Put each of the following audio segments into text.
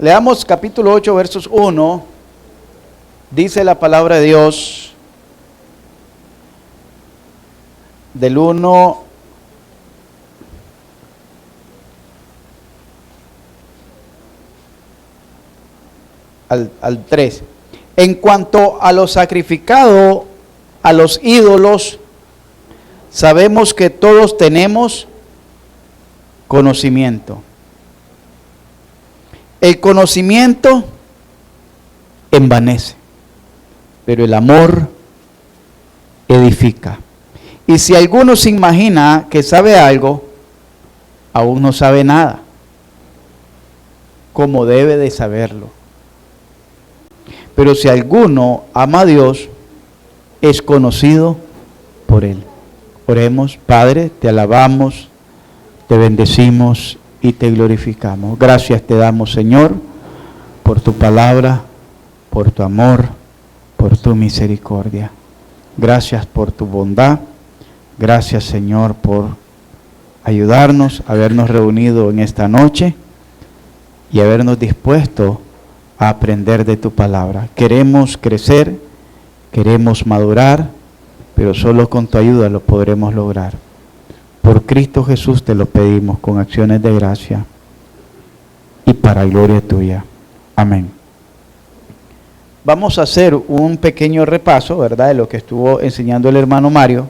Leamos capítulo 8, versos 1. Dice la palabra de Dios, del 1 al 3. En cuanto a lo sacrificado a los ídolos, sabemos que todos tenemos conocimiento. El conocimiento envanece, pero el amor edifica. Y si alguno se imagina que sabe algo, aún no sabe nada, como debe de saberlo. Pero si alguno ama a Dios, es conocido por Él. Oremos. Padre, te alabamos, te bendecimos y te glorificamos. Gracias te damos, Señor, por tu palabra, por tu amor, por tu misericordia. Gracias por tu bondad. Gracias, Señor, por ayudarnos, habernos reunido en esta noche y habernos dispuesto a aprender de tu palabra. Queremos crecer, queremos madurar, pero solo con tu ayuda lo podremos lograr. Por Cristo Jesús te lo pedimos con acciones de gracia y para gloria tuya. Amén. Vamos a hacer un pequeño repaso, ¿verdad?, de lo que estuvo enseñando el hermano Mario.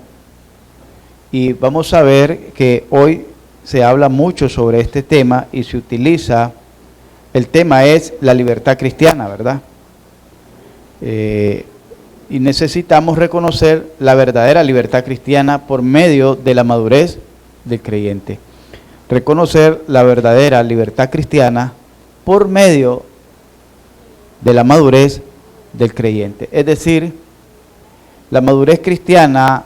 Y vamos a ver que hoy se habla mucho sobre este tema y se utiliza, el tema es la libertad cristiana, ¿verdad? Y necesitamos reconocer la verdadera libertad cristiana por medio de la madurez del creyente. Reconocer la verdadera libertad cristiana por medio de la madurez del creyente. Es decir, la madurez cristiana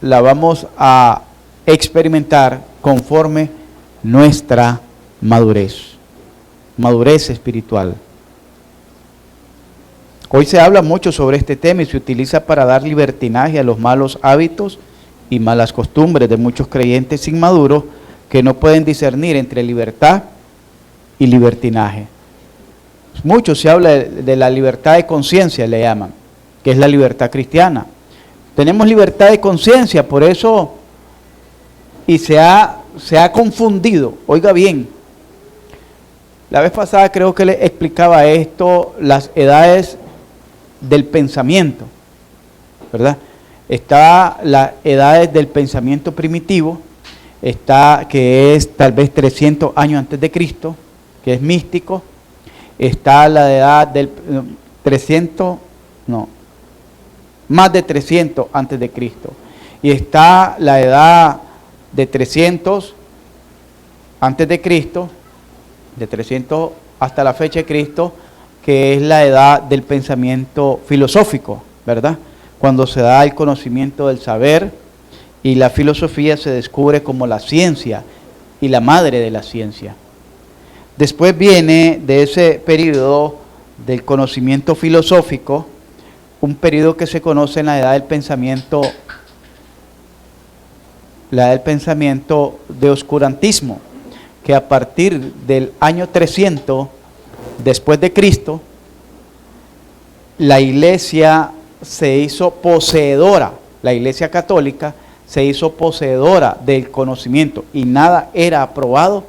la vamos a experimentar conforme nuestra madurez espiritual. Hoy se habla mucho sobre este tema y se utiliza para dar libertinaje a los malos hábitos y malas costumbres de muchos creyentes inmaduros que no pueden discernir entre libertad y libertinaje. Mucho se habla de la libertad de conciencia, le llaman, que es la libertad cristiana. Tenemos libertad de conciencia, por eso, y se ha confundido. Oiga bien, la vez pasada creo que le explicaba esto, las edades del pensamiento, ¿verdad? Está las edades del pensamiento primitivo, está que es tal vez 300 años antes de Cristo, que es místico. Está la edad del más de 300 antes de Cristo. Y está la edad de 300 antes de Cristo, de 300 hasta la fecha de Cristo, que es la edad del pensamiento filosófico, ¿verdad? Cuando se da el conocimiento del saber y la filosofía se descubre como la ciencia y la madre de la ciencia. Después viene de ese periodo del conocimiento filosófico, un periodo que se conoce en la edad del pensamiento de oscurantismo, que a partir del año 300 después de Cristo, la iglesia se hizo poseedora, la iglesia católica se hizo poseedora del conocimiento y nada era aprobado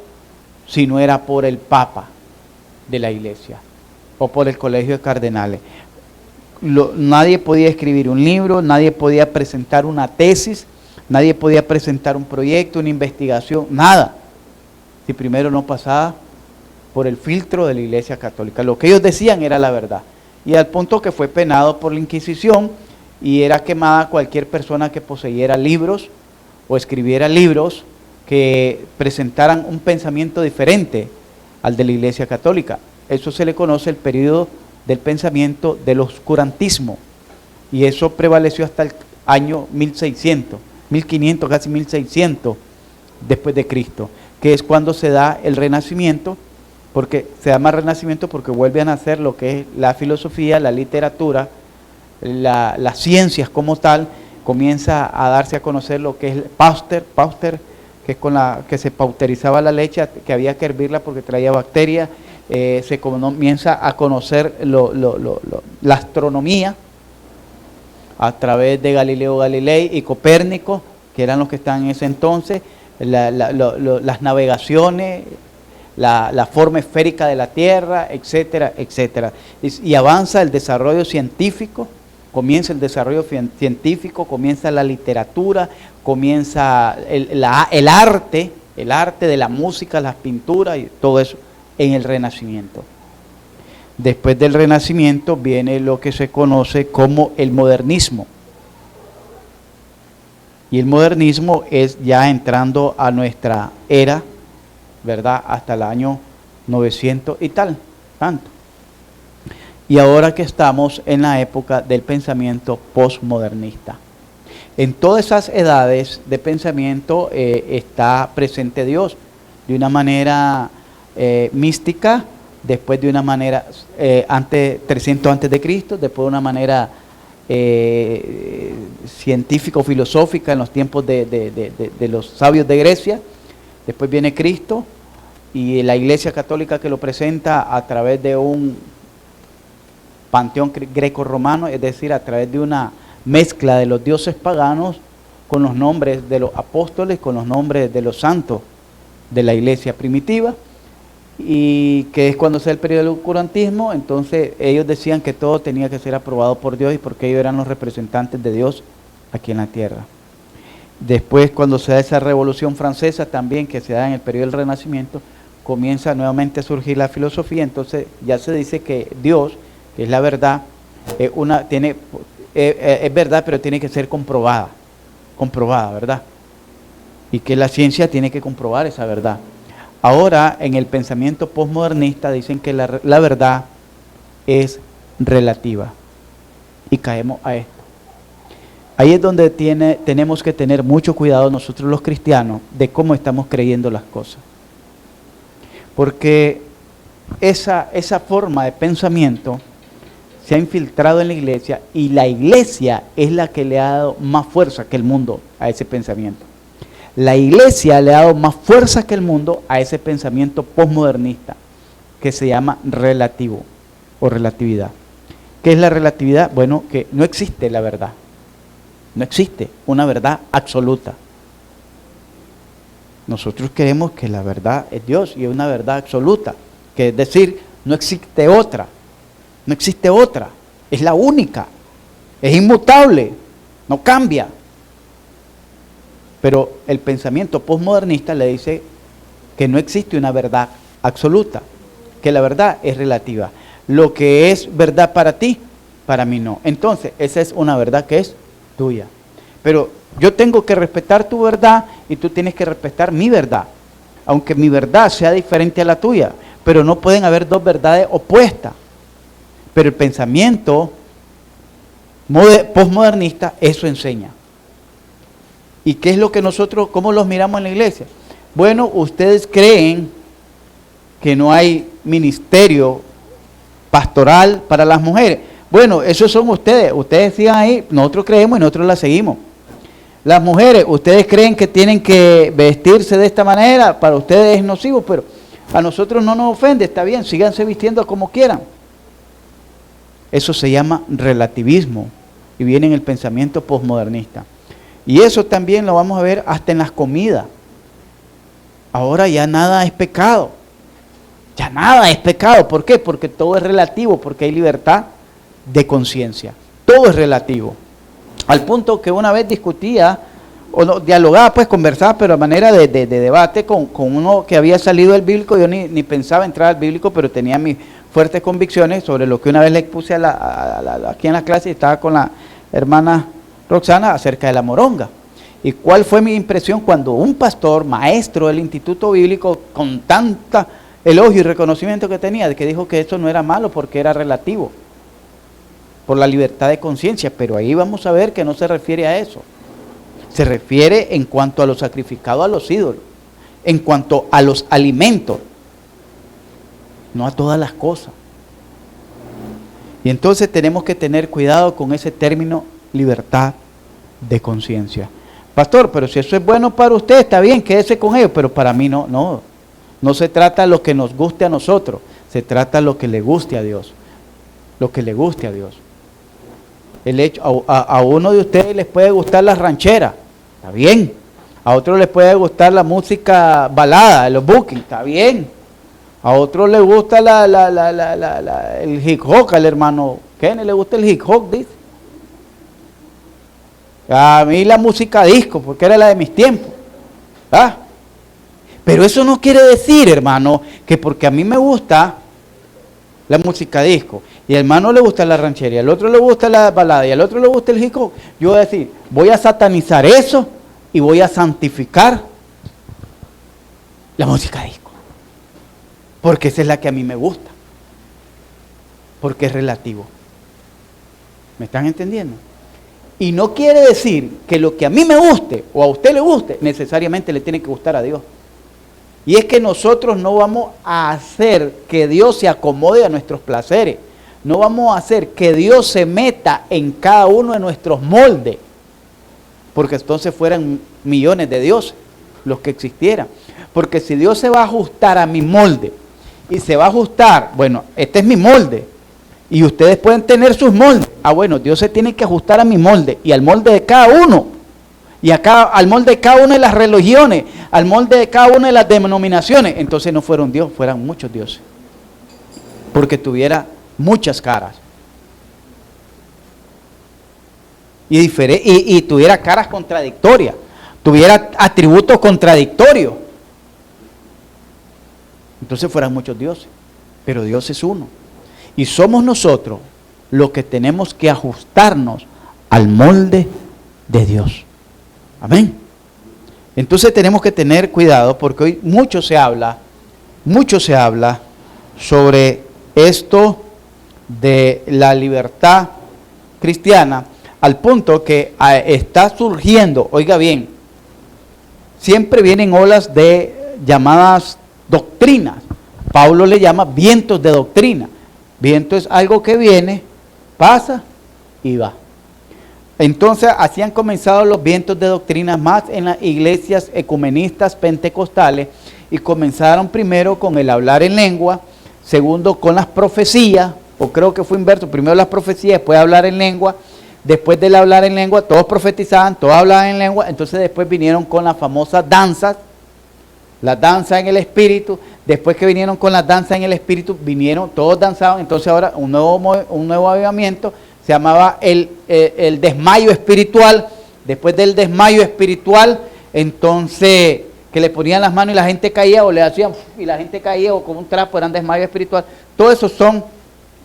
si no era por el Papa de la iglesia o por el colegio de cardenales. Nadie podía escribir un libro, nadie podía presentar una tesis, nadie podía presentar un proyecto, una investigación, nada, si primero no pasaba por el filtro de la iglesia católica. Lo que ellos decían era la verdad. Y al punto que fue penado por la Inquisición y era quemada cualquier persona que poseyera libros o escribiera libros que presentaran un pensamiento diferente al de la iglesia católica. Eso se le conoce el periodo del pensamiento del oscurantismo. Y eso prevaleció hasta el año 1600, 1500, casi 1600 después de Cristo, que es cuando se da el Renacimiento, porque se llama Renacimiento porque vuelve a nacer lo que es la filosofía, la literatura, las ciencias como tal, comienza a darse a conocer lo que es el Pauster, que es con la que se pausterizaba la leche, que había que hervirla porque traía bacterias, se comienza a conocer la astronomía a través de Galileo Galilei y Copérnico, que eran los que estaban en ese entonces, las navegaciones, la forma esférica de la Tierra, etcétera, etcétera. Y avanza el desarrollo científico, comienza el desarrollo científico, comienza la literatura, comienza el arte de la música, las pinturas y todo eso en el Renacimiento. Después del Renacimiento viene lo que se conoce como el modernismo. Y el modernismo es ya entrando a nuestra era, ¿verdad? Hasta el año 900 y tanto. Y ahora que estamos en la época del pensamiento postmodernista. En todas esas edades de pensamiento está presente Dios de una manera mística, después de una manera 300 antes de Cristo, después de una manera científico-filosófica en los tiempos de los sabios de Grecia. Después viene Cristo y la Iglesia Católica que lo presenta a través de un panteón greco-romano, es decir, a través de una mezcla de los dioses paganos con los nombres de los apóstoles, con los nombres de los santos de la Iglesia primitiva, y que es cuando sea el periodo del oscurantismo. Entonces ellos decían que todo tenía que ser aprobado por Dios y porque ellos eran los representantes de Dios aquí en la tierra. Después, cuando se da esa revolución francesa también, que se da en el periodo del Renacimiento, comienza nuevamente a surgir la filosofía. Entonces ya se dice que Dios, que es la verdad, es verdad, pero tiene que ser comprobada, ¿verdad? Y que la ciencia tiene que comprobar esa verdad. Ahora, en el pensamiento postmodernista dicen que la verdad es relativa. Y caemos a esto. Ahí es donde tenemos que tener mucho cuidado nosotros los cristianos de cómo estamos creyendo las cosas. Porque esa forma de pensamiento se ha infiltrado en la iglesia y la iglesia es la que le ha dado más fuerza que el mundo a ese pensamiento. La iglesia le ha dado más fuerza que el mundo a ese pensamiento postmodernista que se llama relativo o relatividad. ¿Qué es la relatividad? Bueno, que no existe la verdad. No existe una verdad absoluta. Nosotros creemos que la verdad es Dios y es una verdad absoluta, que es decir, no existe otra. No existe otra. Es la única. Es inmutable. No cambia. Pero el pensamiento postmodernista le dice que no existe una verdad absoluta, que la verdad es relativa. Lo que es verdad para ti, para mí no. Entonces, esa es una verdad que es tuya. Pero yo tengo que respetar tu verdad y tú tienes que respetar mi verdad, aunque mi verdad sea diferente a la tuya, pero no pueden haber dos verdades opuestas. Pero el pensamiento postmodernista eso enseña. ¿Y qué es lo que nosotros, cómo los miramos en la iglesia? Bueno, ustedes creen que no hay ministerio pastoral para las mujeres. Bueno, esos son ustedes. Ustedes sigan ahí, nosotros creemos y nosotros la seguimos. Las mujeres, ustedes creen que tienen que vestirse de esta manera, para ustedes es nocivo, pero a nosotros no nos ofende, está bien, síganse vistiendo como quieran. Eso se llama relativismo y viene en el pensamiento postmodernista. Y eso también lo vamos a ver hasta en las comidas. Ahora ya nada es pecado. Ya nada es pecado. ¿Por qué? Porque todo es relativo, porque hay libertad de conciencia. Todo es relativo. Al punto que una vez discutía, o no, dialogaba, pues conversaba, pero a manera de debate con uno que había salido del bíblico. Yo ni pensaba entrar al bíblico, pero tenía mis fuertes convicciones sobre lo que una vez le puse aquí en la clase, y estaba con la hermana Roxana acerca de la moronga. ¿Y cuál fue mi impresión cuando un pastor, maestro del Instituto Bíblico, con tanta elogio y reconocimiento que tenía, de que dijo que eso no era malo porque era relativo, por la libertad de conciencia? Pero ahí vamos a ver que no se refiere a eso. Se refiere en cuanto a lo sacrificado a los ídolos, en cuanto a los alimentos, no a todas las cosas. Y entonces tenemos que tener cuidado con ese término libertad de conciencia. Pastor, pero si eso es bueno para usted, está bien, quédese con ello, pero para mí no se trata de lo que nos guste a nosotros, Se trata de lo que le guste a Dios. Lo que le guste a Dios. El hecho, a uno de ustedes les puede gustar la ranchera, está bien. A otro les puede gustar la música balada, los bookings, está bien. A otro le gusta el hip hop, al hermano Kenny le gusta el hip hop, dice. A mí la música disco, porque era la de mis tiempos. ¿Ah? Pero eso no quiere decir, hermano, que porque a mí me gusta la música disco, y al hermano le gusta la ranchería, al otro le gusta la balada, y al otro le gusta el hip hop, yo voy a decir, voy a satanizar eso y voy a santificar la música disco. Porque esa es la que a mí me gusta. Porque es relativo. ¿Me están entendiendo? Y no quiere decir que lo que a mí me guste o a usted le guste, necesariamente le tiene que gustar a Dios. Y es que nosotros no vamos a hacer que Dios se acomode a nuestros placeres. No vamos a hacer que Dios se meta en cada uno de nuestros moldes. Porque entonces fueran millones de dioses los que existieran. Porque si Dios se va a ajustar a mi molde, y se va a ajustar, bueno, este es mi molde, y ustedes pueden tener sus moldes. Ah, bueno, Dios se tiene que ajustar a mi molde, y al molde de cada uno. Y acá, al molde de cada una de las religiones, al molde de cada una de las denominaciones. Entonces no fueron Dios, fueran muchos dioses. Porque tuviera muchas caras. Y tuviera caras contradictorias. Tuviera atributos contradictorios. Entonces fueran muchos dioses. Pero Dios es uno. Y somos nosotros los que tenemos que ajustarnos al molde de Dios. Amén. Entonces tenemos que tener cuidado porque hoy mucho se habla sobre esto de la libertad cristiana, al punto que está surgiendo, oiga bien, siempre vienen olas de llamadas doctrinas. Pablo le llama vientos de doctrina. Viento es algo que viene, pasa y va. Entonces, así han comenzado los vientos de doctrina más en las iglesias ecumenistas pentecostales, y comenzaron primero con el hablar en lengua, segundo con las profecías, o creo que fue inverso, primero las profecías, después hablar en lengua. Después del hablar en lengua, todos profetizaban, todos hablaban en lengua. Entonces después vinieron con las famosas danzas, la danza en el espíritu. Después que vinieron con las danzas en el espíritu, vinieron, todos danzaban. Entonces ahora un nuevo avivamiento se llamaba el desmayo espiritual. Después del desmayo espiritual, entonces que le ponían las manos y la gente caía, o le hacían y la gente caía, o con un trapo, eran desmayo espiritual. Todos esos son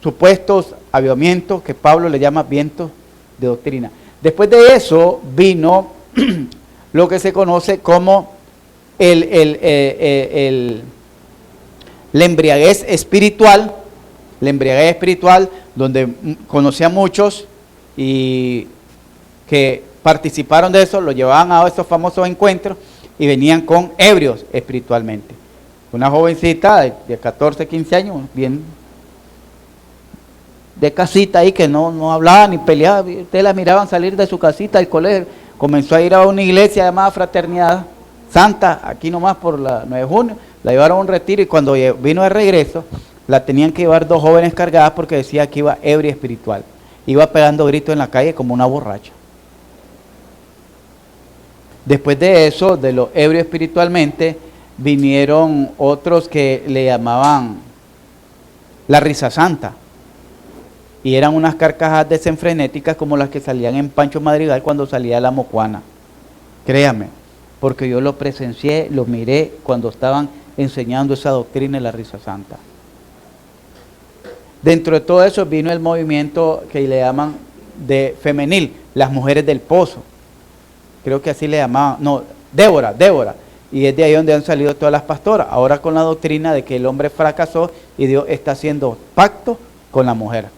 supuestos avivamientos que Pablo le llama vientos de doctrina. Después de eso vino lo que se conoce como la embriaguez espiritual, donde conocí a muchos y que participaron de eso, lo llevaban a esos famosos encuentros y venían con ebrios espiritualmente. Una jovencita de 14, 15 años, bien de casita ahí, que no hablaba ni peleaba. Ustedes la miraban salir de su casita al colegio. Comenzó a ir a una iglesia llamada Fraternidad Santa, aquí nomás por la 9 de junio. La llevaron a un retiro y cuando vino de regreso, la tenían que llevar dos jóvenes cargadas porque decía que iba ebria espiritual. Iba pegando gritos en la calle como una borracha. Después de eso, de los ebrios espiritualmente, vinieron otros que le llamaban la risa santa. Y eran unas carcajadas desenfrenéticas como las que salían en Pancho Madrigal cuando salía la mocuana. Créame, porque yo lo presencié, lo miré cuando estaban enseñando esa doctrina de la risa santa. Dentro de todo eso vino el movimiento que le llaman de femenil, las mujeres del pozo. Creo que así le llamaban, no, Débora. Y es de ahí donde han salido todas las pastoras. Ahora con la doctrina de que el hombre fracasó y Dios está haciendo pacto con la mujer.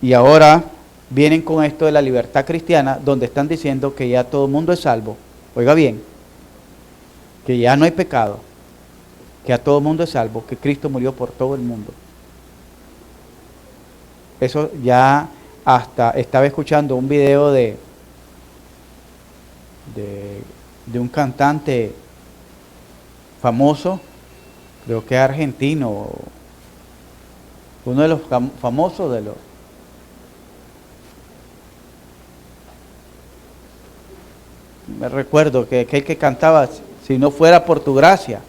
Y ahora vienen con esto de la libertad cristiana, donde están diciendo que ya todo el mundo es salvo. Oiga bien, que ya no hay pecado, que a todo el mundo es salvo, que Cristo murió por todo el mundo. Eso ya hasta estaba escuchando un video de un cantante famoso, creo que es argentino, Uno de los famosos de los... Me recuerdo que aquel que cantaba, si no fuera por tu gracia.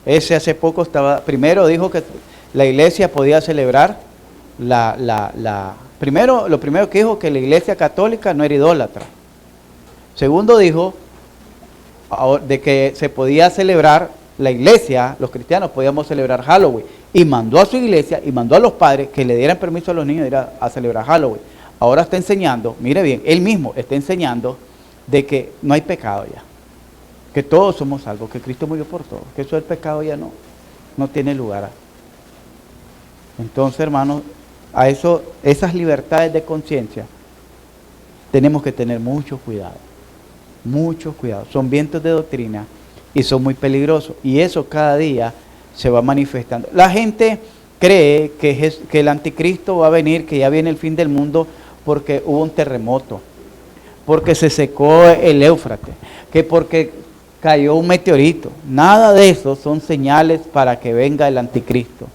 Ese hace poco estaba, primero dijo que la iglesia podía celebrar lo primero que dijo que la iglesia católica no era idólatra. Segundo dijo de que se podía celebrar, la iglesia, los cristianos podíamos celebrar Halloween. Y mandó a su iglesia y mandó a los padres que le dieran permiso a los niños de ir a celebrar Halloween. Ahora está enseñando, mire bien, él mismo está enseñando de que no hay pecado ya. Que todos somos salvos, que Cristo murió por todos, que eso del pecado ya no tiene lugar. Entonces, hermanos, esas libertades de conciencia, tenemos que tener mucho cuidado. Mucho cuidado. Son vientos de doctrina y son muy peligrosos. Y eso cada día se va manifestando. La gente cree que el anticristo va a venir, que ya viene el fin del mundo porque hubo un terremoto, porque se secó el Éufrates, que porque cayó un meteorito. Nada de eso son señales para que venga el anticristo.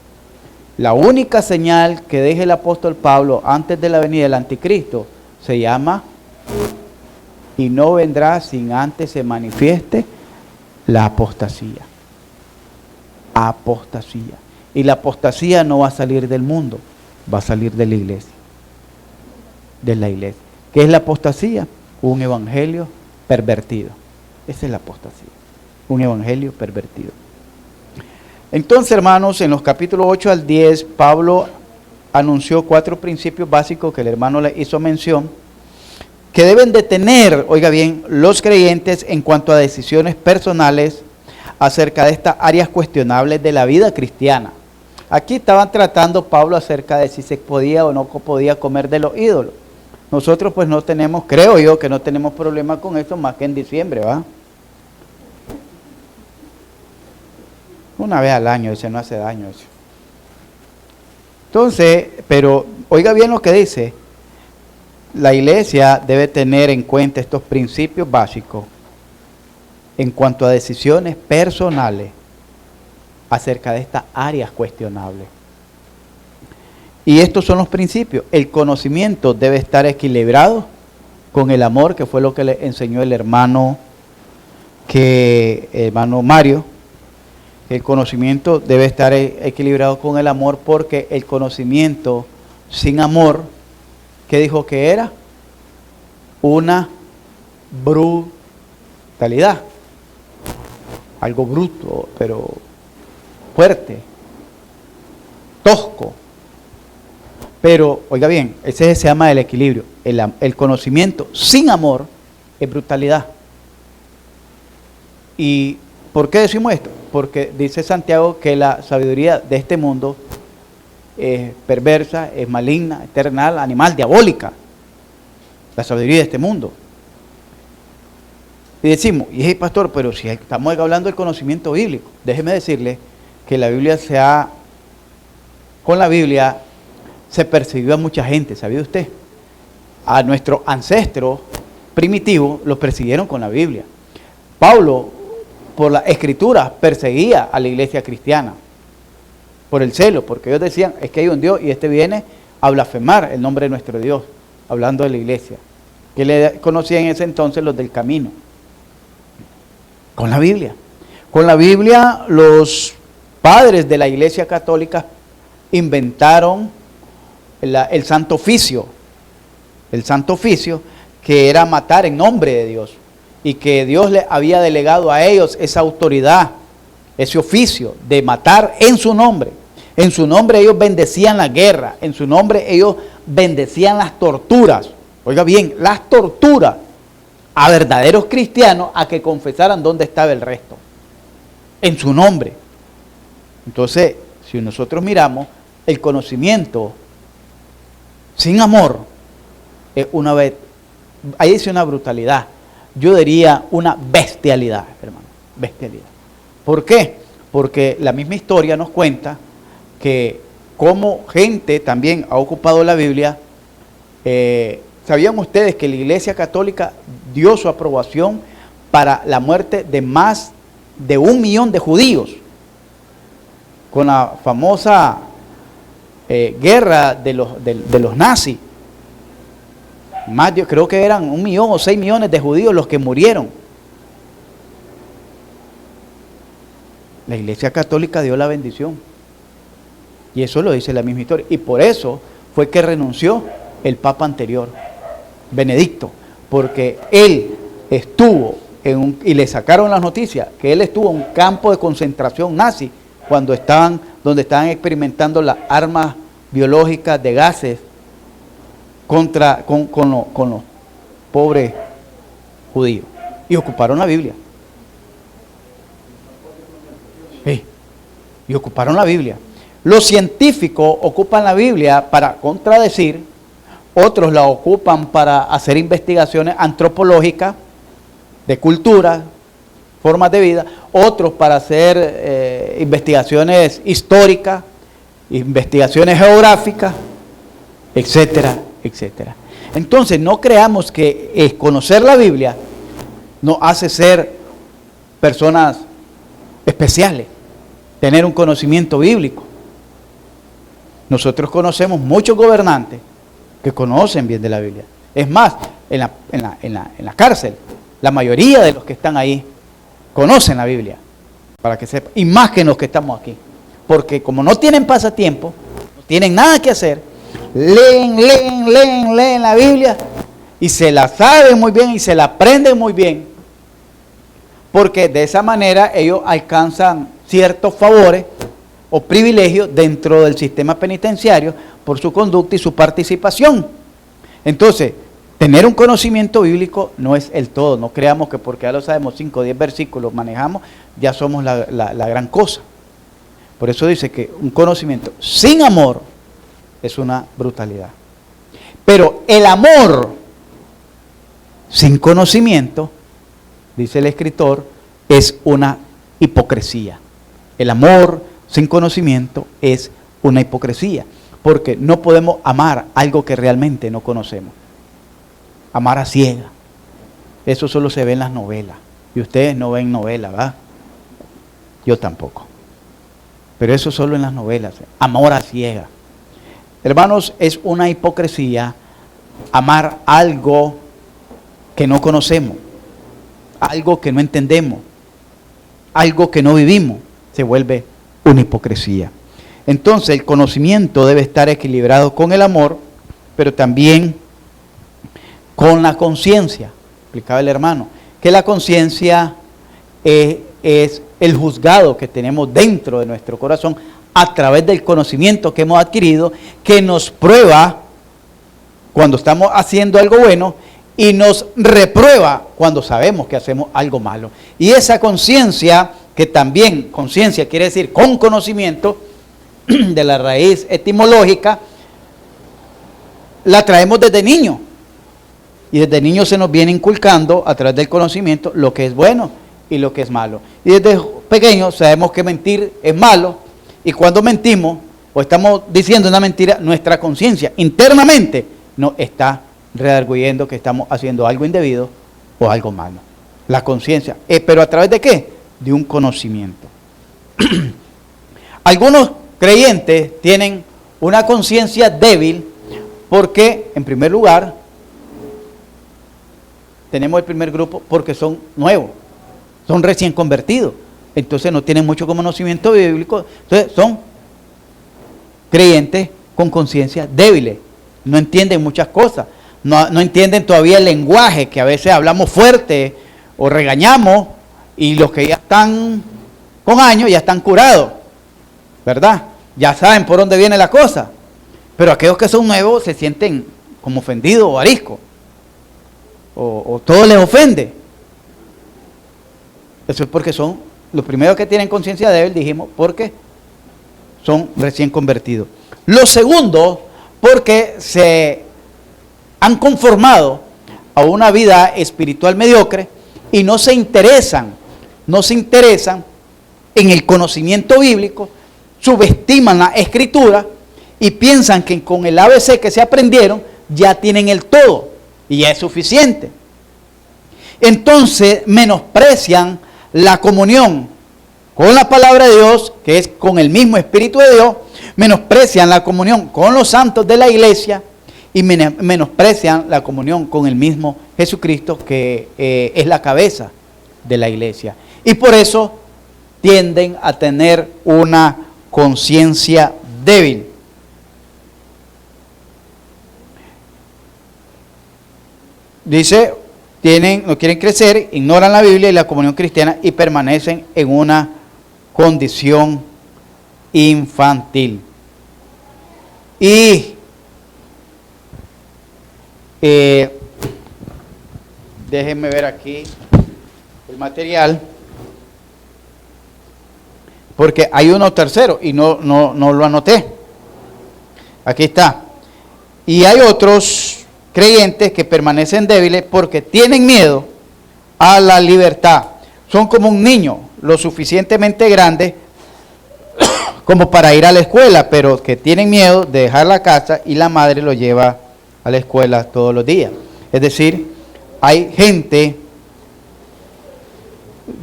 La única señal que deja el apóstol Pablo antes de la venida del anticristo se llama: y no vendrá sin antes se manifieste la apostasía. Apostasía. Y la apostasía no va a salir del mundo, va a salir de la iglesia. De la iglesia. ¿Qué es la apostasía? Un evangelio pervertido. Esa es la apostasía. Un evangelio pervertido. Entonces, hermanos, en los capítulos 8 al 10, Pablo anunció 4 principios básicos que el hermano le hizo mención, que deben de tener, oiga bien, los creyentes en cuanto a decisiones personales acerca de estas áreas cuestionables de la vida cristiana. Aquí estaban tratando Pablo acerca de si se podía o no podía comer de los ídolos. Nosotros pues no tenemos, creo yo que no tenemos problema con esto más que en diciembre, ¿va? Una vez al año, ese no hace daño. Ese. Entonces, pero oiga bien lo que dice. La iglesia debe tener en cuenta estos principios básicos en cuanto a decisiones personales acerca de estas áreas cuestionables. Y estos son los principios. El conocimiento debe estar equilibrado con el amor, que fue lo que le enseñó el hermano Mario. El conocimiento debe estar equilibrado con el amor, porque el conocimiento sin amor, ¿qué dijo que era? Una brutalidad. Algo bruto, pero fuerte, tosco. Pero, oiga bien, ese se llama el equilibrio. El conocimiento sin amor es brutalidad. ¿Y por qué decimos esto? Porque dice Santiago que la sabiduría de este mundo es perversa, es maligna, es terrenal, animal, diabólica. La sabiduría de este mundo. Y decimos, y hey, pastor, pero si estamos hablando del conocimiento bíblico, déjeme decirle que la Biblia con la Biblia se persiguió a mucha gente, ¿sabía usted? A nuestros ancestros primitivos los persiguieron con la Biblia. Pablo, por la escritura, perseguía a la iglesia cristiana, por el celo, porque ellos decían, es que hay un Dios y este viene a blasfemar el nombre de nuestro Dios, hablando de la iglesia, que le conocían en ese entonces los del camino. Con la Biblia. Con la Biblia, los padres de la iglesia católica inventaron el santo oficio. El santo oficio, que era matar en nombre de Dios. Y que Dios le había delegado a ellos esa autoridad, ese oficio de matar en su nombre. En su nombre ellos bendecían la guerra. En su nombre ellos bendecían las torturas. Oiga bien, las torturas a verdaderos cristianos a que confesaran dónde estaba el resto. En su nombre. Entonces, si nosotros miramos, el conocimiento sin amor es ahí dice una brutalidad. Yo diría una bestialidad, hermano. Bestialidad. ¿Por qué? Porque la misma historia nos cuenta que como gente también ha ocupado la Biblia. ¿Sabían ustedes que la Iglesia Católica dio su aprobación para la muerte de más de 1 millón de judíos, con la famosa guerra de los nazis. Yo creo que eran 1 millón o 6 millones de judíos los que murieron. La Iglesia Católica dio la bendición. Y eso lo dice la misma historia. Y por eso fue que renunció el Papa anterior, Benedicto, porque él estuvo y le sacaron las noticias que él estuvo en un campo de concentración nazi donde estaban experimentando las armas biológicas de gases con los pobres judíos, y ocuparon la Biblia. Sí, y ocuparon la Biblia. Los científicos ocupan la Biblia para contradecir, otros la ocupan para hacer investigaciones antropológicas de cultura, formas de vida, otros para hacer investigaciones históricas, investigaciones geográficas, etcétera, etcétera. Entonces, no creamos que conocer la Biblia nos hace ser personas especiales, tener un conocimiento bíblico. Nosotros conocemos muchos gobernantes que conocen bien de la Biblia. Es más, en la cárcel, la mayoría de los que están ahí conocen la Biblia, para que sepan, y más que los que estamos aquí. Porque como no tienen pasatiempo, no tienen nada que hacer, leen la Biblia y se la saben muy bien y se la aprenden muy bien, porque de esa manera ellos alcanzan ciertos favores o privilegios dentro del sistema penitenciario por su conducta y su participación. Entonces, tener un conocimiento bíblico no es el todo. No creamos que porque ya lo sabemos 5 o 10 versículos manejamos, ya somos la gran cosa. Por eso dice que un conocimiento sin amor es una brutalidad. Pero el amor sin conocimiento, dice el escritor, es una hipocresía. El amor sin conocimiento es una hipocresía, porque no podemos amar algo que realmente no conocemos. Amar a ciega. Eso solo se ve en las novelas. Y ustedes no ven novelas, ¿verdad? Yo tampoco. Pero eso solo en las novelas. Amor a ciega. Hermanos, es una hipocresía amar algo que no conocemos, algo que no entendemos, algo que no vivimos. Se vuelve una hipocresía. Entonces el conocimiento debe estar equilibrado con el amor, pero también con la conciencia. Explicaba el hermano, que la conciencia es el juzgado que tenemos dentro de nuestro corazón a través del conocimiento que hemos adquirido, que nos prueba cuando estamos haciendo algo bueno y nos reprueba cuando sabemos que hacemos algo malo. Y esa conciencia, que también conciencia quiere decir con conocimiento, de la raíz etimológica, la traemos desde niño. Y desde niño se nos viene inculcando a través del conocimiento lo que es bueno y lo que es malo. Y desde pequeños sabemos que mentir es malo, y cuando mentimos o estamos diciendo una mentira, nuestra conciencia internamente nos está redarguyendo que estamos haciendo algo indebido o algo malo. La conciencia, pero ¿a través de qué? De un conocimiento. Algunos creyentes tienen una conciencia débil porque, en primer lugar, tenemos el primer grupo porque son nuevos, son recién convertidos, entonces no tienen mucho conocimiento bíblico, entonces son creyentes con conciencia débiles, no entienden muchas cosas, no entienden todavía el lenguaje, que a veces hablamos fuerte o regañamos, y los que ya están con años ya están curados, ¿verdad? Ya saben por dónde viene la cosa. Pero aquellos que son nuevos se sienten como ofendidos o ariscos. O todo les ofende. Eso es porque son los primeros que tienen conciencia débil, dijimos, porque son recién convertidos. Los segundos, porque se han conformado a una vida espiritual mediocre y no se interesan en el conocimiento bíblico, subestiman la escritura y piensan que con el ABC que se aprendieron ya tienen el todo y ya es suficiente. Entonces menosprecian la comunión con la palabra de Dios, que es con el mismo Espíritu de Dios, menosprecian la comunión con los santos de la iglesia y menosprecian la comunión con el mismo Jesucristo, que es la cabeza de la iglesia. Y por eso tienden a tener una conciencia débil. Dice, no quieren crecer, ignoran la Biblia y la comunión cristiana y permanecen en una condición infantil. Y déjenme ver aquí el material, porque hay uno tercero y no lo anoté. Aquí está. Y hay otros creyentes que permanecen débiles porque tienen miedo a la libertad. Son como un niño, lo suficientemente grande como para ir a la escuela, pero que tienen miedo de dejar la casa y la madre lo lleva a la escuela todos los días. Es decir, hay gente,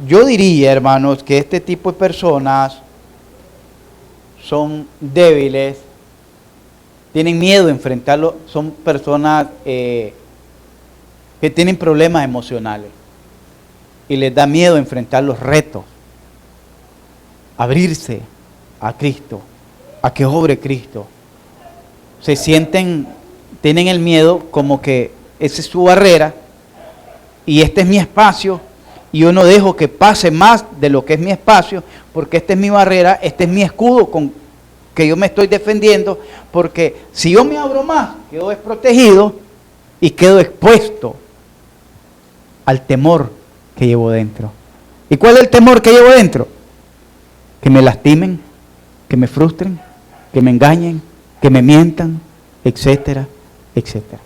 yo diría, hermanos, que este tipo de personas son débiles, tienen miedo de enfrentarlo, son personas que tienen problemas emocionales y les da miedo enfrentar los retos, abrirse a Cristo, a que obre Cristo. Se sienten, tienen el miedo como que esa es su barrera y este es mi espacio y yo no dejo que pase más de lo que es mi espacio, porque esta es mi barrera, este es mi escudo con que yo me estoy defendiendo, porque si yo me abro más, quedo desprotegido y quedo expuesto al temor que llevo dentro. ¿Y cuál es el temor que llevo dentro? Que me lastimen, que me frustren, que me engañen, que me mientan, etcétera, etcétera.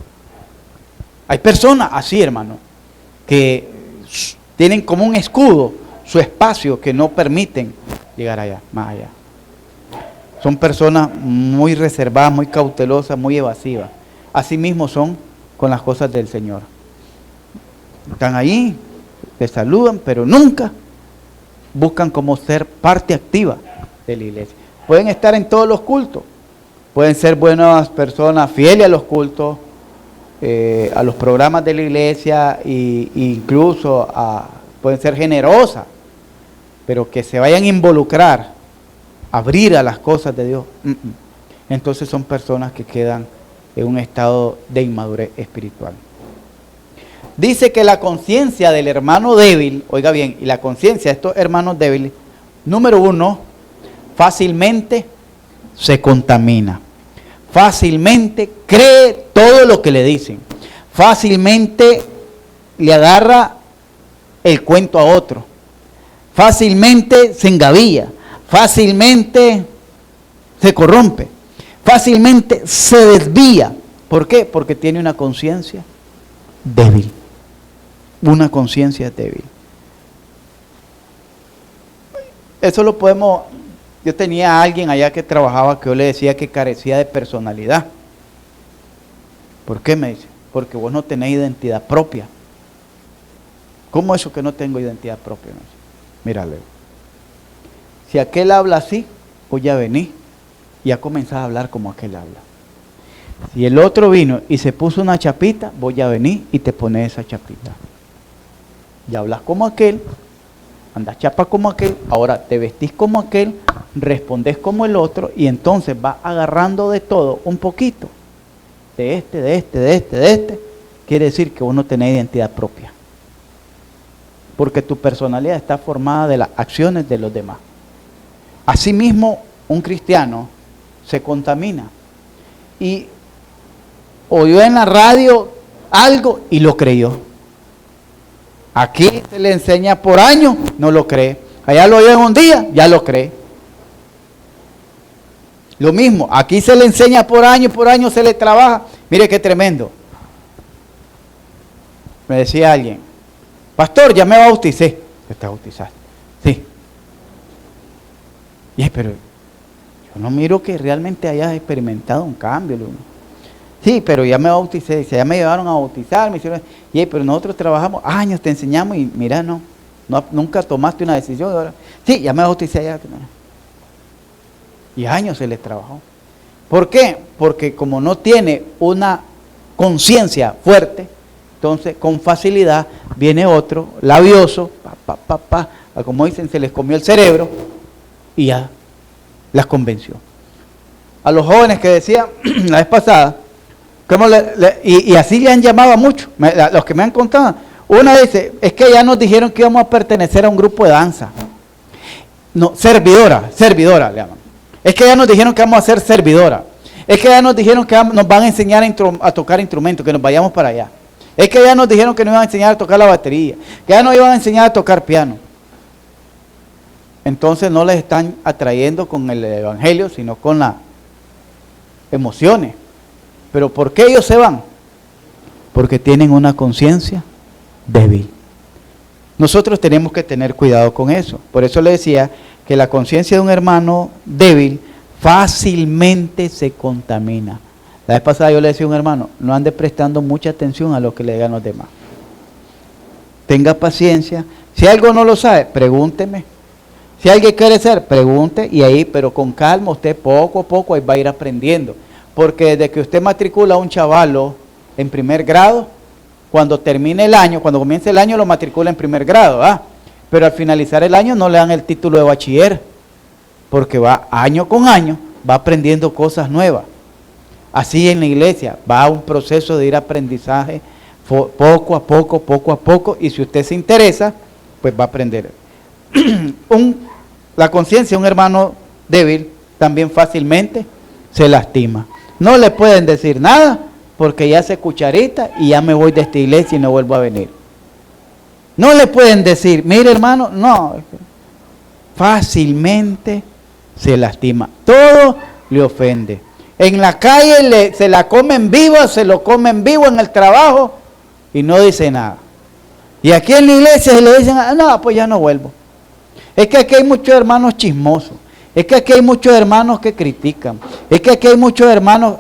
Hay personas así, hermano, que tienen como un escudo su espacio, que no permiten llegar allá, más allá. Son personas muy reservadas, muy cautelosas, muy evasivas. Así mismo son con las cosas del Señor. Están ahí, te saludan, pero nunca buscan como ser parte activa de la iglesia. Pueden estar en todos los cultos, pueden ser buenas personas, fieles a los cultos, a los programas de la iglesia e incluso pueden ser generosas, pero que se vayan a involucrar, abrir a las cosas de Dios. Entonces son personas que quedan en un estado de inmadurez espiritual. Dice que la conciencia del hermano débil, oiga bien, y la conciencia de estos hermanos débiles, número uno, fácilmente se contamina. Fácilmente cree todo lo que le dicen. Fácilmente le agarra el cuento a otro. Fácilmente se engavilla. Fácilmente se corrompe. Fácilmente se desvía. ¿Por qué? Porque tiene una conciencia débil. Una conciencia débil. Eso lo podemos... Yo tenía a alguien allá que trabajaba que yo le decía que carecía de personalidad. ¿Por qué? Me dice, porque vos no tenés identidad propia. ¿Cómo eso que no tengo identidad propia? Me dice, mírale. Si aquel habla así, vos ya venís y ya comenzás a hablar como aquel habla. Si el otro vino y se puso una chapita, vos ya venís y te pones esa chapita. Ya hablas como aquel, andas chapa como aquel, ahora te vestís como aquel, respondés como el otro y entonces vas agarrando de todo un poquito. De este. Quiere decir que vos no tenés identidad propia. Porque tu personalidad está formada de las acciones de los demás. Asimismo, un cristiano se contamina y oyó en la radio algo y lo creyó. Aquí se le enseña por años, no lo cree. Allá lo oyó en un día, ya lo cree. Lo mismo, aquí se le enseña por años se le trabaja. Mire qué tremendo. Me decía alguien, pastor, ya me bauticé. ¿Te bautizaste? Sí. Pero yo no miro que realmente hayas experimentado un cambio. Sí, pero ya me bauticé, ya me llevaron a bautizar, me hicieron, pero nosotros trabajamos años, te enseñamos y mira, no. No, nunca tomaste una decisión. Ahora, sí, ya me bauticé ya. Y años se les trabajó. ¿Por qué? Porque como no tiene una conciencia fuerte, entonces con facilidad viene otro, labioso, como dicen, se les comió el cerebro y ya las convenció. A los jóvenes que decía la vez pasada, y así le han llamado a muchos, los que me han contado. Una dice, es que ya nos dijeron que íbamos a pertenecer a un grupo de danza. No, servidora le llaman. Es que ya nos dijeron que vamos a ser servidora. Es que ya nos dijeron que nos van a enseñar a tocar instrumentos, que nos vayamos para allá. Es que ya nos dijeron que nos iban a enseñar a tocar la batería, que ya nos iban a enseñar a tocar piano. Entonces no les están atrayendo con el evangelio, sino con las emociones. ¿Pero por qué ellos se van? Porque tienen una conciencia débil. Nosotros tenemos que tener cuidado con eso. Por eso le decía que la conciencia de un hermano débil fácilmente se contamina. La vez pasada yo le decía a un hermano, no ande prestando mucha atención a lo que le digan los demás. Tenga paciencia. Si algo no lo sabe, pregúnteme. Si alguien quiere ser, pregunte y ahí, pero con calma, usted poco a poco ahí va a ir aprendiendo. Porque desde que usted matricula a un chavalo en primer grado, cuando termine el año, cuando comience el año lo matricula en primer grado, ¿ah? Pero al finalizar el año no le dan el título de bachiller, porque va año con año, va aprendiendo cosas nuevas. Así en la iglesia, va un proceso de ir aprendizaje poco a poco, y si usted se interesa, pues va a aprender. La conciencia de un hermano débil también fácilmente se lastima. No le pueden decir nada, porque ya se cucharita y ya me voy de esta iglesia y no vuelvo a venir. No le pueden decir, mire hermano, no, fácilmente se lastima. Todo le ofende. En la calle se la comen viva, se lo comen vivo en el trabajo y no dice nada. Y aquí en la iglesia se le dicen, no, pues ya no vuelvo. Es que aquí hay muchos hermanos chismosos. Es que aquí hay muchos hermanos que critican. Es que aquí hay muchos hermanos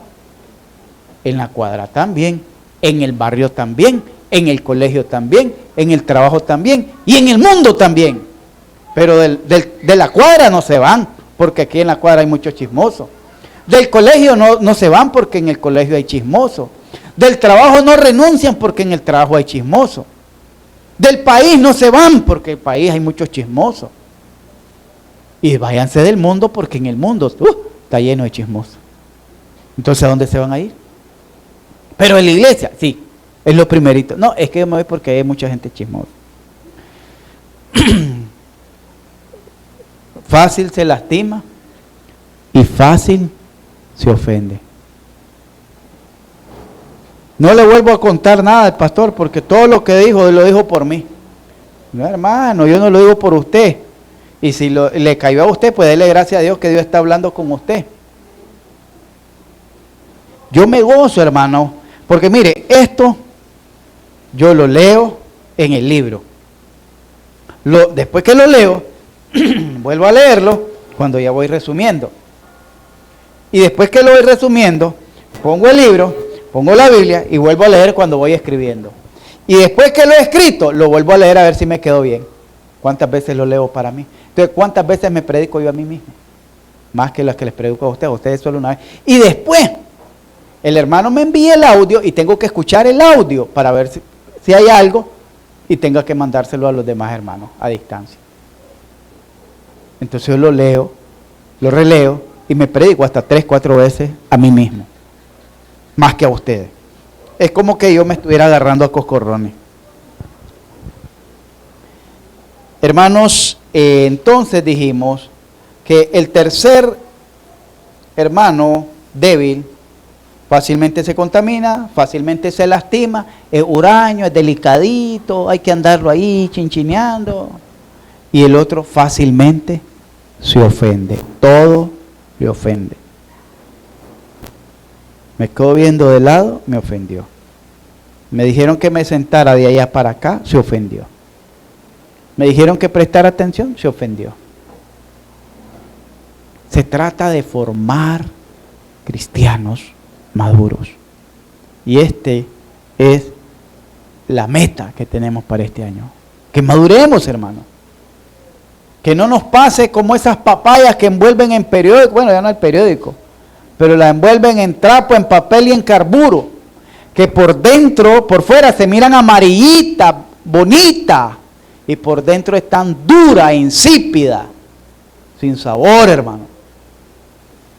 en la cuadra también, en el barrio también, en el colegio también, en el trabajo también y en el mundo también. Pero de la cuadra no se van, porque aquí en la cuadra hay muchos chismosos. Del colegio no se van porque en el colegio hay chismosos. Del trabajo no renuncian porque en el trabajo hay chismosos. Del país no se van porque en el país hay muchos chismosos. Y váyanse del mundo porque en el mundo está lleno de chismosos. Entonces, ¿a dónde se van a ir? Pero en la iglesia, sí, es lo primerito. No, es que yo me voy porque hay mucha gente chismosa. Fácil se lastima y fácil se ofende. No le vuelvo a contar nada al pastor porque todo lo que dijo, lo dijo por mí. No, hermano, yo no lo digo por usted. Y si le cayó a usted, pues dele gracias a Dios que Dios está hablando con usted. Yo me gozo, hermano, porque mire, esto yo lo leo en el libro. Después que lo leo, vuelvo a leerlo cuando ya voy resumiendo. Y después que lo voy resumiendo, pongo el libro, pongo la Biblia y vuelvo a leer cuando voy escribiendo. Y después que lo he escrito, lo vuelvo a leer a ver si me quedó bien. ¿Cuántas veces lo leo para mí? Entonces, ¿cuántas veces me predico yo a mí mismo? Más que las que les predico a ustedes solo una vez. Y después, el hermano me envía el audio y tengo que escuchar el audio para ver si hay algo y tenga que mandárselo a los demás hermanos a distancia. Entonces yo lo leo, lo releo y me predico hasta 3, 4 veces a mí mismo. Más que a ustedes. Es como que yo me estuviera agarrando a coscorrones. Hermanos, entonces dijimos que el tercer hermano débil fácilmente se contamina, fácilmente se lastima, es huraño, es delicadito, hay que andarlo ahí chinchineando. Y el otro fácilmente se ofende, todo le ofende. Me quedo viendo de lado, me ofendió. Me dijeron que me sentara de allá para acá, se ofendió. Me dijeron que prestara atención, se ofendió. Se trata de formar cristianos maduros. Y este es la meta que tenemos para este año. Que maduremos, hermano. Que no nos pase como esas papayas que envuelven en periódico, bueno, ya no hay periódico, pero la envuelven en trapo, en papel y en carburo, que por dentro, por fuera se miran amarillitas, bonitas, y por dentro están duras, insípidas, sin sabor, hermano.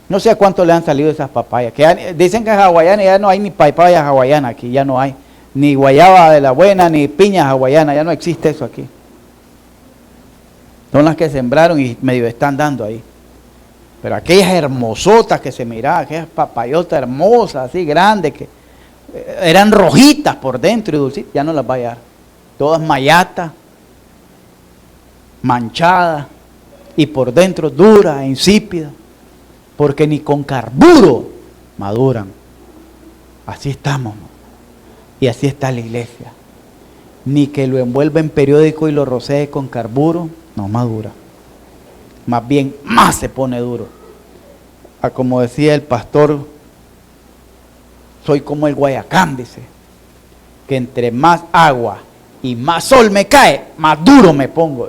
No sé a cuánto le han salido esas papayas, que ya, dicen que es hawaiana, ya no hay ni papaya hawaiana aquí, ya no hay, ni guayaba de la buena, ni piña hawaiana, ya no existe eso aquí. Son las que sembraron y medio están dando ahí. Pero aquellas hermosotas que se miraban, aquellas papayotas hermosas, así grandes, que eran rojitas por dentro y dulcitas, ya no las va a hallar. Todas mayatas, manchadas y por dentro duras, insípidas, porque ni con carburo maduran. Así estamos, ¿no? Y así está la iglesia. Ni que lo envuelva en periódico y lo rocee con carburo, no madura. Más bien, más se pone duro. Como decía el pastor, soy como el Guayacán, dice, que entre más agua y más sol me cae, más duro me pongo.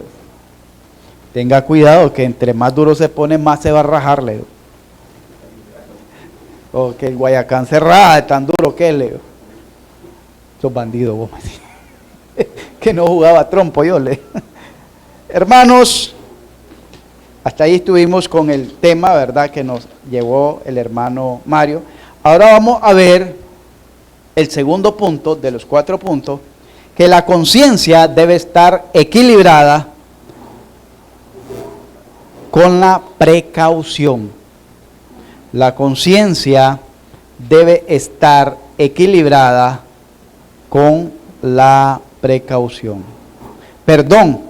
Tenga cuidado que entre más duro se pone, más se va a rajarle. O que el Guayacán se raja de tan duro que es, Leo. Esos bandidos, vos me decís. Que no jugaba trompo, yo le. Hermanos, hasta ahí estuvimos con el tema, ¿verdad?, que nos llevó el hermano Mario. Ahora vamos a ver el segundo punto de los 4 puntos, que la conciencia debe estar equilibrada con la precaución. La conciencia debe estar equilibrada con la precaución. Perdón,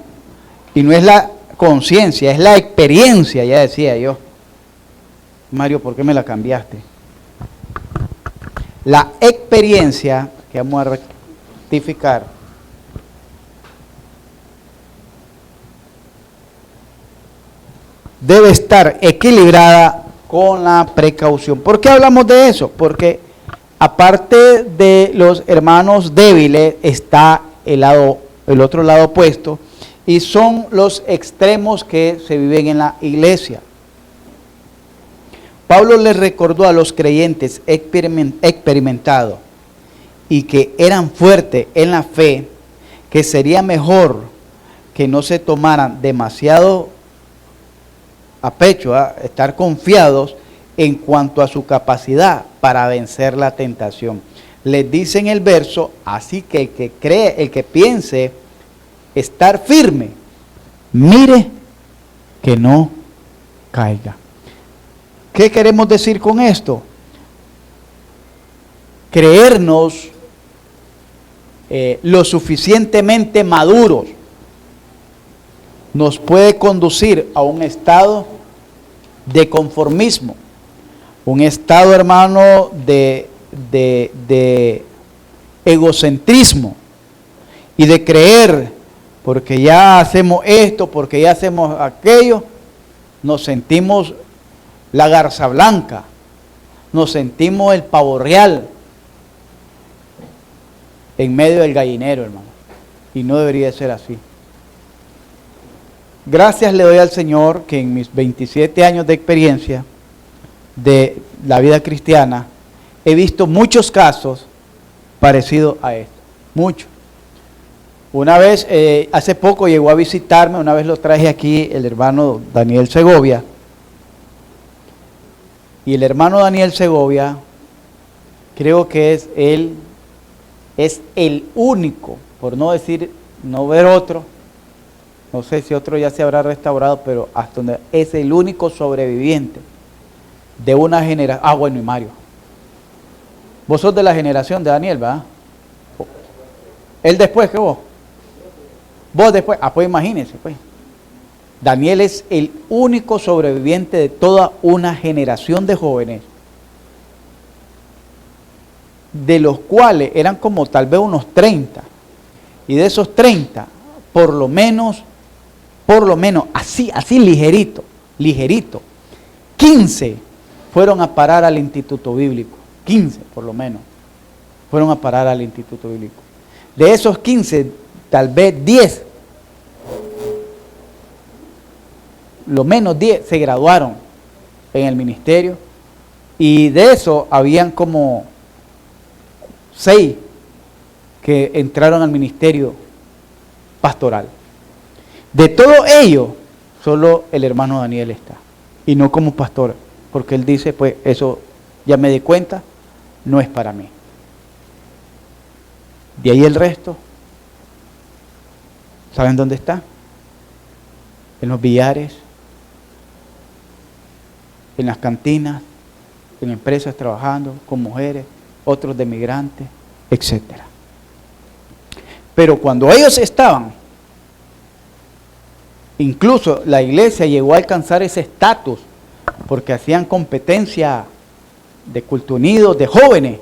y no es la conciencia, es la experiencia, ya decía yo. Mario, ¿por qué me la cambiaste? La experiencia, que vamos a rectificar, debe estar equilibrada con la precaución. ¿Por qué hablamos de eso? Porque aparte de los hermanos débiles está el otro lado opuesto, y son los extremos que se viven en la iglesia. Pablo les recordó a los creyentes experimentados y que eran fuertes en la fe, que sería mejor que no se tomaran demasiado a pecho, estar confiados en cuanto a su capacidad para vencer la tentación. Les dice en el verso, así que el que cree, el que piense estar firme, mire que no caiga. ¿Qué queremos decir con esto? Creernos lo suficientemente maduros nos puede conducir a un estado de conformismo, un estado, hermano, de egocentrismo y de creer, porque ya hacemos esto, porque ya hacemos aquello, nos sentimos la garza blanca, nos sentimos el pavo real en medio del gallinero, hermano, y no debería ser así. Gracias le doy al Señor que en mis 27 años de experiencia de la vida cristiana he visto muchos casos parecidos a esto, muchos. Una vez, hace poco llegó a visitarme, una vez lo traje aquí el hermano Daniel Segovia, y el hermano Daniel Segovia, creo que es el único, por no decir, no ver otro, no sé si otro ya se habrá restaurado, pero hasta donde es el único sobreviviente de una generación. Ah, bueno, y Mario. Vos sos de la generación de Daniel, ¿verdad? Él después que vos. Vos después. Ah, pues imagínense, pues. Daniel es el único sobreviviente de toda una generación de jóvenes, de los cuales eran como tal vez unos 30, y de esos 30, por lo menos, así ligerito, 15 fueron a parar al instituto bíblico, 15 por lo menos, fueron a parar al instituto bíblico. De esos 15, tal vez 10 lo menos 10 se graduaron en el ministerio, y de eso habían como 6 que entraron al ministerio pastoral. De todo ello, solo el hermano Daniel está, y no como pastor, porque él dice, pues eso ya me di cuenta, no es para mí. De ahí el resto, ¿saben dónde está? En los billares, en las cantinas, en empresas trabajando con mujeres, otros de migrantes, etc. Pero cuando ellos estaban, incluso la iglesia llegó a alcanzar ese estatus, porque hacían competencia de culto unido, de jóvenes,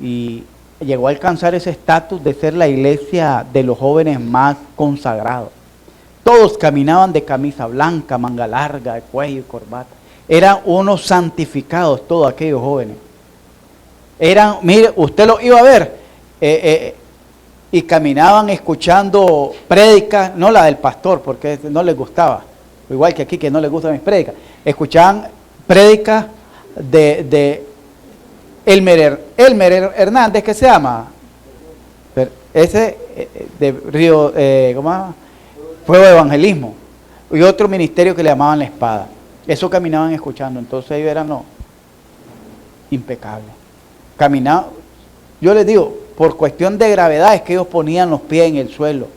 y llegó a alcanzar ese estatus de ser la iglesia de los jóvenes más consagrados. Todos caminaban de camisa blanca, manga larga, de cuello y corbata. Eran unos santificados todos aquellos jóvenes. Eran, mire, usted los iba a ver, y caminaban escuchando prédicas, no la del pastor, porque no les gustaba, igual que aquí que no les gustan mis prédicas. Escuchaban prédicas de Elmer Hernández, que se llama, ese de Río, ¿cómo se llama? Fuego de Evangelismo, y otro ministerio que le llamaban La Espada. Eso caminaban escuchando, entonces ellos eran impecables. Caminaban, yo les digo, por cuestión de gravedad es que ellos ponían los pies en el suelo,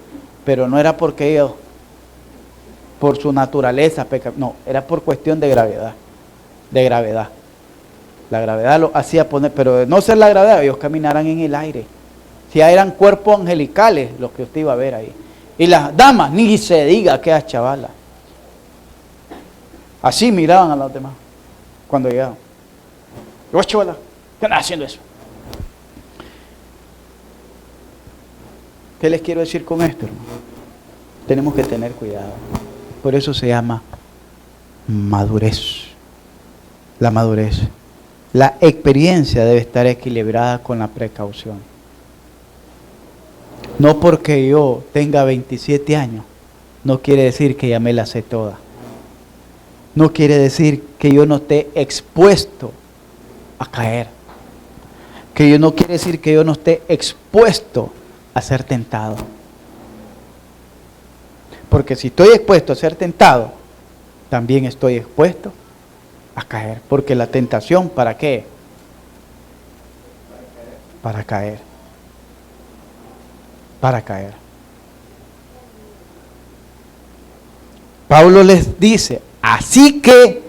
pero no era porque ellos, por su naturaleza, no, era por cuestión de gravedad, La gravedad lo hacía poner, pero de no ser la gravedad, ellos caminaran en el aire. Si eran cuerpos angelicales los que usted iba a ver ahí. Y las damas, ni se diga aquellas chavalas. Así miraban a los demás cuando llegaban. Yo, chavala, ¿qué andas haciendo eso? ¿Qué les quiero decir con esto, hermano? Tenemos que tener cuidado. Por eso se llama madurez. La madurez. La experiencia debe estar equilibrada con la precaución. No porque yo tenga 27 años, no quiere decir que ya me la sé toda. No quiere decir que yo no esté expuesto a caer. Que no quiere decir que yo no esté expuesto a ser tentado. Porque si estoy expuesto a ser tentado, también estoy expuesto a caer. Porque la tentación, ¿para qué? Para caer. Para caer. Pablo les dice, así que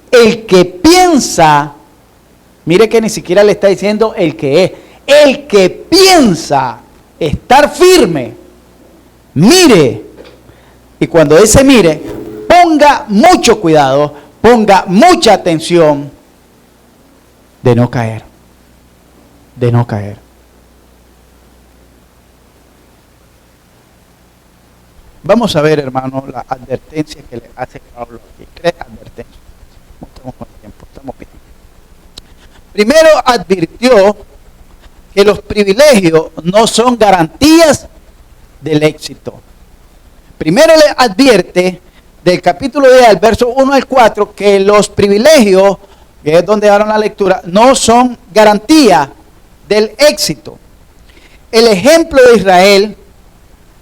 el que piensa, mire que ni siquiera le está diciendo el que es, el que piensa estar firme, mire, y cuando dice mire, ponga mucho cuidado, ponga mucha atención de no caer, de no caer. Vamos a ver, hermano, la advertencia que le hace Pablo aquí. 3 advertencias. No estamos con tiempo, estamos bien. Primero advirtió que los privilegios no son garantías del éxito. Primero le advierte del capítulo 10, al verso 1 al 4, que los privilegios, que es donde daron la lectura, no son garantía del éxito. El ejemplo de Israel,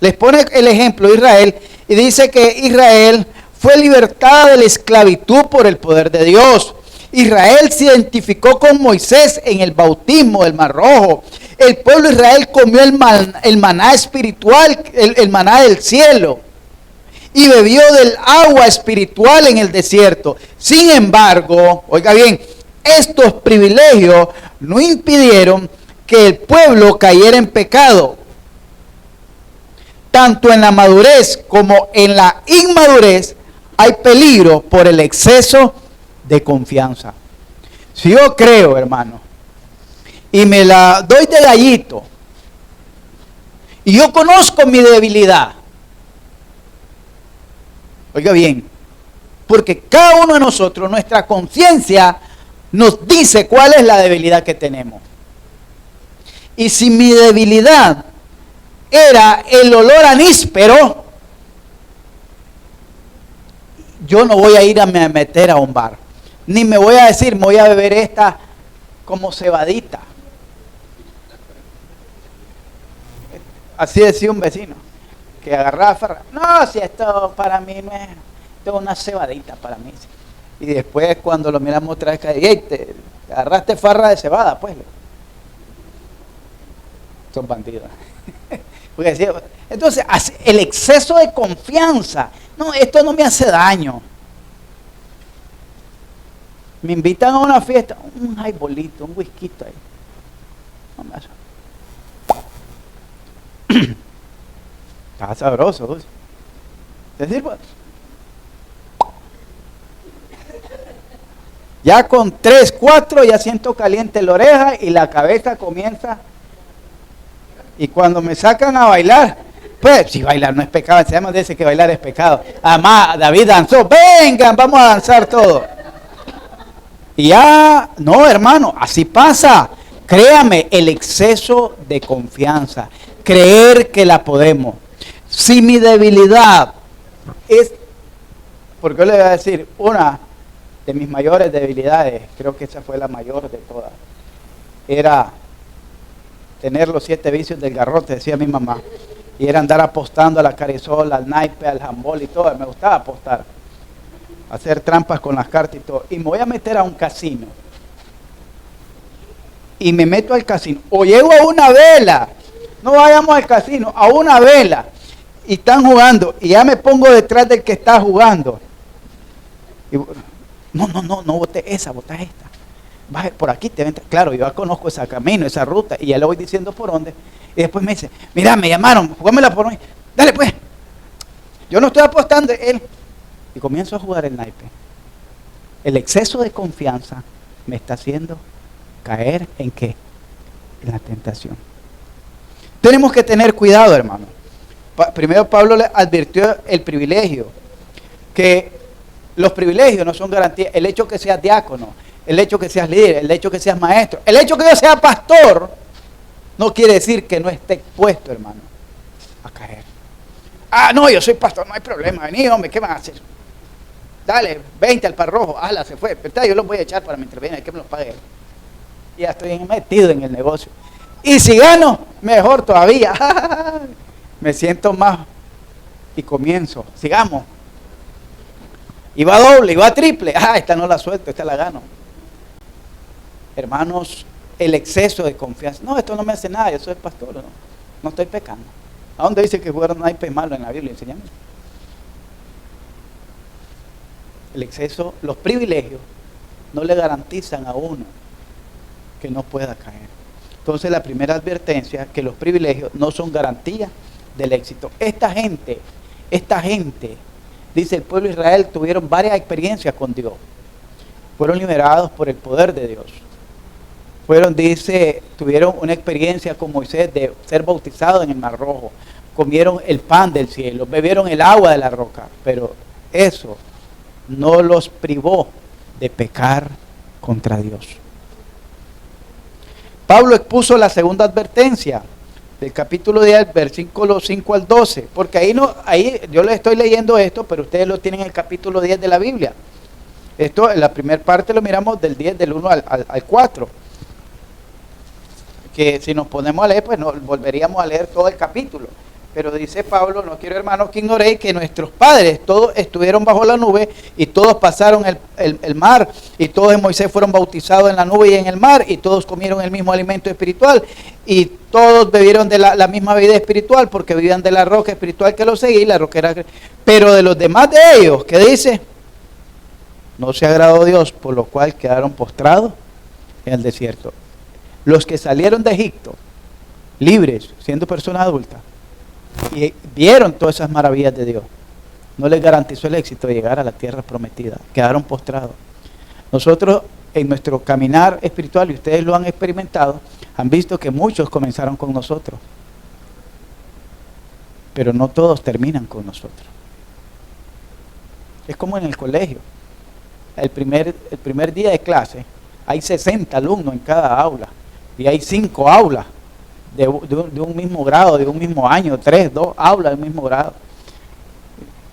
les pone el ejemplo de Israel y dice que Israel fue libertada de la esclavitud por el poder de Dios. Israel se identificó con Moisés en el bautismo del Mar Rojo. El pueblo de Israel comió el maná espiritual, el maná del cielo, y bebió del agua espiritual en el desierto. Sin embargo, oiga bien, estos privilegios no impidieron que el pueblo cayera en pecado. Tanto en la madurez como en la inmadurez hay peligro por el exceso de confianza. Si yo creo, hermano, y me la doy de gallito, y yo conozco mi debilidad, oiga bien, porque cada uno de nosotros, nuestra conciencia nos dice cuál es la debilidad que tenemos. Y si mi debilidad era el olor a níspero, yo no voy a ir a meter a un bar. Ni me voy a decir, me voy a beber esta como cebadita. Así decía un vecino, que agarraba farra. No, si esto para mí no es, esto es una cebadita para mí. Y después cuando lo miramos otra vez, hey, te agarraste farra de cebada, pues. Son bandidos. Entonces, el exceso de confianza. No, esto no me hace daño. Me invitan a una fiesta, un highballito, un whisky ahí. No me hace. Está sabroso, dulce. ¿Te sirvo? Ya con 3, 4 ya siento caliente la oreja y la cabeza comienza. Y cuando me sacan a bailar, pues si bailar no es pecado, se llama dice que bailar es pecado. Además, David danzó, vengan, vamos a danzar todos. Y ya, no hermano, así pasa. Créame, el exceso de confianza, creer que la podemos. Si mi debilidad es, porque yo le voy a decir, una de mis mayores debilidades, creo que esa fue la mayor de todas, era tener los 7 vicios del garrote, decía mi mamá, y era andar apostando a la carizola, al naipe, al handball y todo. Me gustaba apostar, hacer trampas con las cartas y todo. Y me voy a meter a un casino. Y me meto al casino. O llego a una vela. No vayamos al casino, a una vela. Y están jugando. Y ya me pongo detrás del que está jugando. Y, no voté esa, voté esta. Baje por aquí, te ven. Claro, yo ya conozco ese camino, esa ruta. Y ya le voy diciendo por dónde. Y después me dice, mira, me llamaron, jugámela por mí. Dale pues. Yo no estoy apostando, él. Y comienzo a jugar el naipe. El exceso de confianza me está haciendo caer ¿en qué? En la tentación. Tenemos que tener cuidado, hermano. Primero Pablo le advirtió el privilegio, que los privilegios no son garantía. El hecho que seas diácono, el hecho que seas líder, el hecho que seas maestro, el hecho que yo sea pastor, no quiere decir que no esté expuesto, hermano, a caer. Ah, no, yo soy pastor, no hay problema. Vení, hombre, ¿qué van a hacer? Dale, 20 al parrojo, ala, se fue. Pero yo los voy a echar para mientras viene, que me los pague él. Ya estoy metido en el negocio. Y si gano, mejor todavía. Me siento más y comienzo. Sigamos. Y va doble, y va triple. Esta no la suelto, esta la gano. Hermanos, el exceso de confianza. No, esto no me hace nada, yo soy pastor, no estoy pecando. ¿A dónde dice que jugar naipe es malo en la Biblia? Enséñame. El exceso, los privilegios no le garantizan a uno que no pueda caer. Entonces la primera advertencia, que los privilegios no son garantía del éxito. Esta gente, dice el pueblo de Israel, tuvieron varias experiencias con Dios. Fueron liberados por el poder de Dios. Tuvieron una experiencia con Moisés de ser bautizados en el Mar Rojo. Comieron el pan del cielo, bebieron el agua de la roca, pero eso no los privó de pecar contra Dios. Pablo expuso la segunda advertencia del capítulo 10, versículos 5 al 12, porque ahí yo les estoy leyendo esto, pero ustedes lo tienen en el capítulo 10 de la Biblia. Esto en la primera parte lo miramos del 10, del 1 al 4. Que si nos ponemos a leer, pues volveríamos a leer todo el capítulo. Pero dice Pablo, no quiero hermanos que ignoréis que nuestros padres todos estuvieron bajo la nube y todos pasaron el mar y todos en Moisés fueron bautizados en la nube y en el mar y todos comieron el mismo alimento espiritual y todos bebieron de la misma bebida espiritual porque vivían de la roca espiritual que los seguía y la roca era... Pero de los demás de ellos, ¿qué dice? No se agradó Dios, por lo cual quedaron postrados en el desierto. Los que salieron de Egipto, libres, siendo personas adultas, y vieron todas esas maravillas de Dios, no les garantizó el éxito de llegar a la tierra prometida, quedaron postrados. Nosotros en nuestro caminar espiritual, y ustedes lo han experimentado, han visto que muchos comenzaron con nosotros, pero no todos terminan con nosotros. Es como en el colegio, el primer día de clase, hay 60 alumnos en cada aula, y hay 5 aulas, de un mismo grado, de un mismo año, 3, 2 aulas del mismo grado.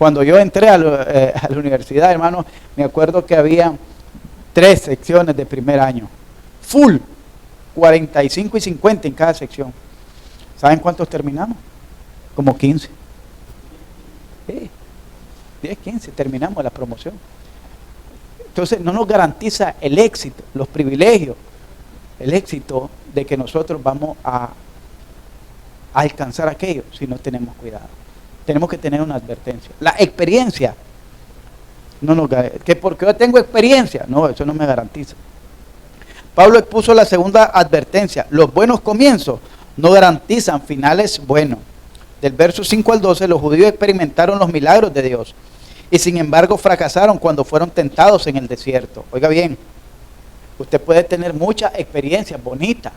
Cuando yo entré a la universidad, hermano, me acuerdo que había 3 secciones de primer año. Full. 45 y 50 en cada sección. ¿Saben cuántos terminamos? Como 15. 10, 15, terminamos la promoción. Entonces no nos garantiza el éxito, los privilegios, el éxito de que nosotros vamos a alcanzar aquello si no tenemos cuidado. Tenemos que tener una advertencia. La experiencia no nos garantiza. Que porque yo tengo experiencia, no, eso no me garantiza. Pablo expuso la segunda advertencia. Los buenos comienzos no garantizan finales buenos. Del verso 5 al 12, los judíos experimentaron los milagros de Dios y sin embargo fracasaron cuando fueron tentados en el desierto. Oiga bien, usted puede tener muchas experiencias bonitas,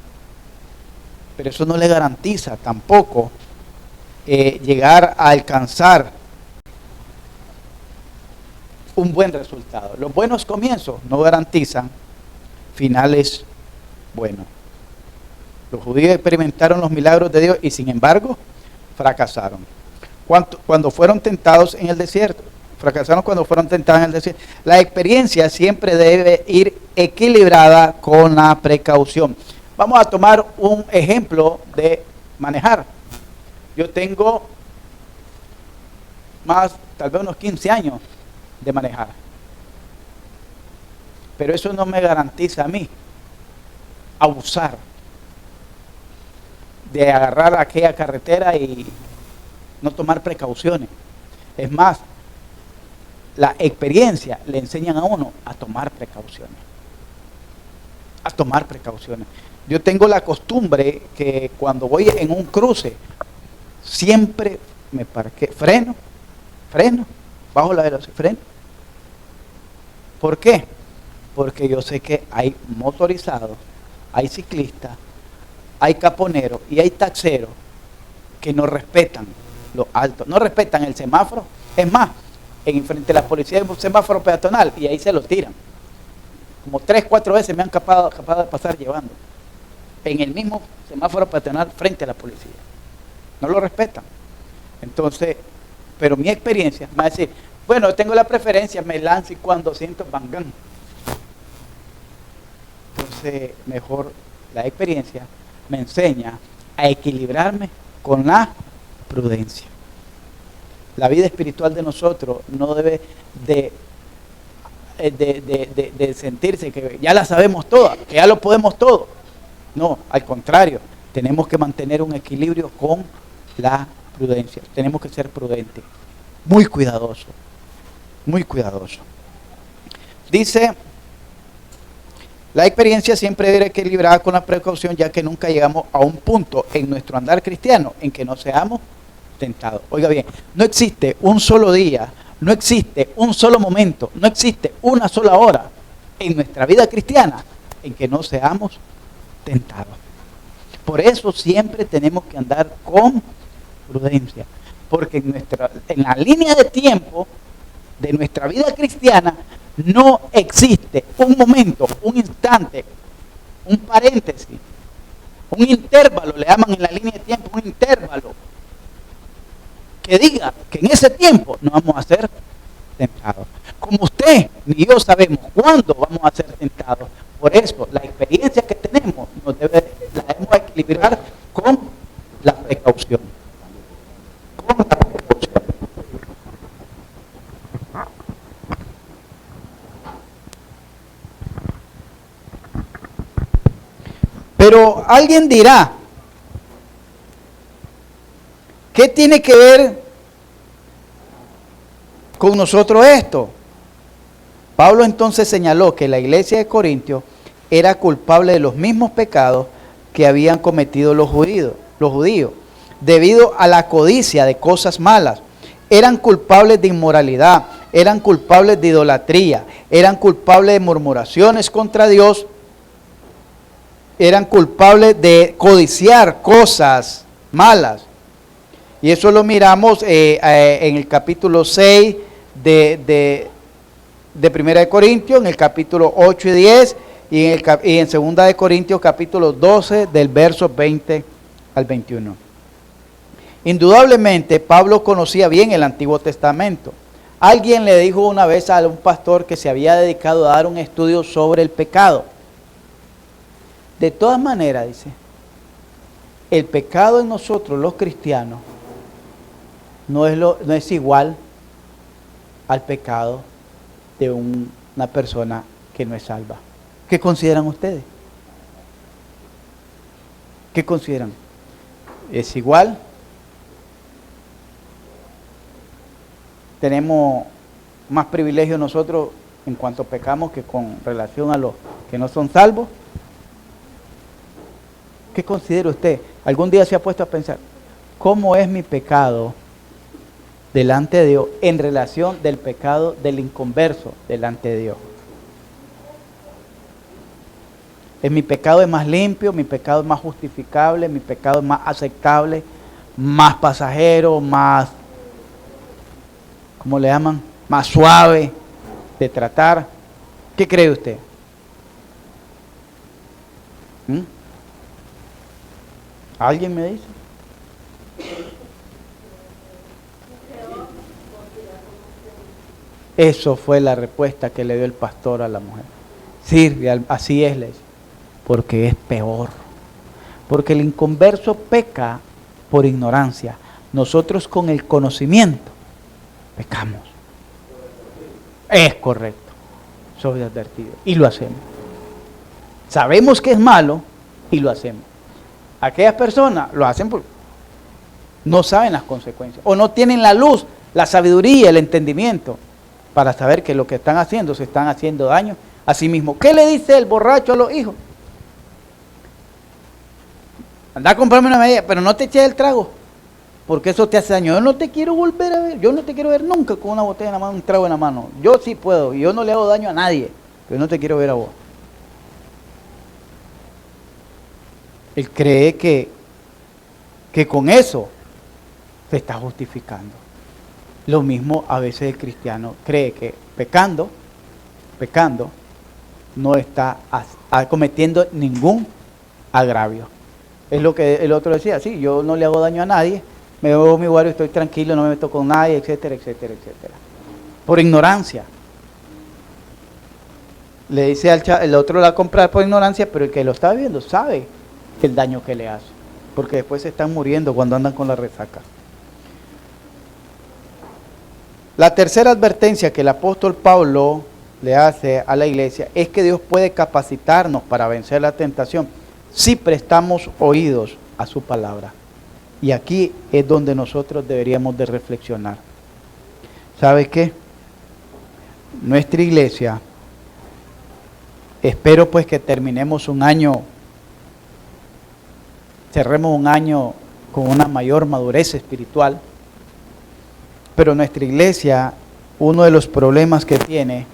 pero eso no le garantiza tampoco llegar a alcanzar un buen resultado. Los buenos comienzos no garantizan finales buenos. Los judíos experimentaron los milagros de Dios y sin embargo fracasaron. Cuando fueron tentados en el desierto. Fracasaron cuando fueron tentados en el desierto. La experiencia siempre debe ir equilibrada con la precaución. Vamos a tomar un ejemplo de manejar. Yo tengo tal vez unos 15 años de manejar. Pero eso no me garantiza a mí abusar de agarrar aquella carretera y no tomar precauciones. Es más, la experiencia le enseñan a uno a tomar precauciones. A tomar precauciones. Yo tengo la costumbre que cuando voy en un cruce, siempre me parqueo, freno, bajo la velocidad, freno. ¿Por qué? Porque yo sé que hay motorizados, hay ciclistas, hay caponeros y hay taxeros que no respetan los altos, no respetan el semáforo. Es más, en frente a la policía hay un semáforo peatonal y ahí se lo tiran. Como 3, 4 veces me han capaz de pasar llevando. En el mismo semáforo peatonal frente a la policía. No lo respetan. Entonces, pero mi experiencia me va a decir, bueno, tengo la preferencia, me lanzo y cuando siento bangán. Entonces, mejor la experiencia me enseña a equilibrarme con la prudencia. La vida espiritual de nosotros no debe de sentirse que ya la sabemos toda, que ya lo podemos todo. No, al contrario, tenemos que mantener un equilibrio con la prudencia. Tenemos que ser prudentes, muy cuidadosos, muy cuidadosos. Dice, la experiencia siempre debe ser equilibrada con la precaución, ya que nunca llegamos a un punto en nuestro andar cristiano en que no seamos tentados. Oiga bien, no existe un solo día, no existe un solo momento, no existe una sola hora en nuestra vida cristiana en que no seamos tentados. Por eso siempre tenemos que andar con prudencia, porque en la línea de tiempo de nuestra vida cristiana no existe un momento, un instante, un paréntesis, un intervalo, le llaman en la línea de tiempo un intervalo, que diga que en ese tiempo no vamos a ser tentados. Como usted ni yo sabemos cuándo vamos a ser tentados, por eso la experiencia que tenemos la debemos equilibrar con la precaución. Con la precaución. Pero alguien dirá, ¿qué tiene que ver con nosotros esto? Pablo entonces señaló que la iglesia de Corintios era culpable de los mismos pecados que habían cometido los judíos, debido a la codicia de cosas malas. Eran culpables de inmoralidad, eran culpables de idolatría, eran culpables de murmuraciones contra Dios, eran culpables de codiciar cosas malas. Y eso lo miramos en el capítulo 6 de 1 de Corintios, en el capítulo 8 y 10, y en 2 de Corintios capítulo 12 del verso 20 al 21. Indudablemente, Pablo conocía bien el Antiguo Testamento. Alguien le dijo una vez a un pastor que se había dedicado a dar un estudio sobre el pecado. De todas maneras, dice, el pecado en nosotros, los cristianos, no es igual al pecado de una persona que no es salva. ¿Qué consideran ustedes? ¿Qué consideran? ¿Es igual? ¿Tenemos más privilegios nosotros en cuanto pecamos que con relación a los que no son salvos? ¿Qué considera usted? ¿Algún día se ha puesto a pensar cómo es mi pecado delante de Dios en relación del pecado del inconverso delante de Dios? Mi pecado es más limpio, mi pecado es más justificable, mi pecado es más aceptable, más pasajero, más, ¿cómo le llaman? Más suave de tratar. ¿Qué cree usted? ¿Alguien me dice? Eso fue la respuesta que le dio el pastor a la mujer. Sí, así es, le dice, porque es peor. Porque el inconverso peca por ignorancia. Nosotros con el conocimiento pecamos. Es correcto. Soy advertido. Y lo hacemos. Sabemos que es malo y lo hacemos. Aquellas personas lo hacen porque no saben las consecuencias. O no tienen la luz, la sabiduría, el entendimiento para saber que lo que están haciendo se están haciendo daño a sí mismos. ¿Qué le dice el borracho a los hijos? Anda a comprarme una medida, pero no te eches el trago, porque eso te hace daño. Yo no te quiero volver a ver, yo no te quiero ver nunca con una botella en la mano, un trago en la mano. Yo sí puedo, y yo no le hago daño a nadie, pero no te quiero ver a vos. Él cree que con eso se está justificando. Lo mismo a veces el cristiano cree que pecando, no está cometiendo ningún agravio. Es lo que el otro decía, sí, yo no le hago daño a nadie, me bebo mi guaro, estoy tranquilo, no me meto con nadie, etcétera, etcétera, etcétera. Por ignorancia. Le dice el otro la va a comprar por ignorancia, pero el que lo está viendo sabe el daño que le hace, porque después se están muriendo cuando andan con la resaca. La tercera advertencia que el apóstol Pablo le hace a la iglesia es que Dios puede capacitarnos para vencer la tentación si prestamos oídos a su palabra. Y aquí es donde nosotros deberíamos de reflexionar. ¿Sabe qué? Nuestra iglesia, espero pues que terminemos un año, cerremos un año con una mayor madurez espiritual, pero nuestra iglesia, uno de los problemas que tiene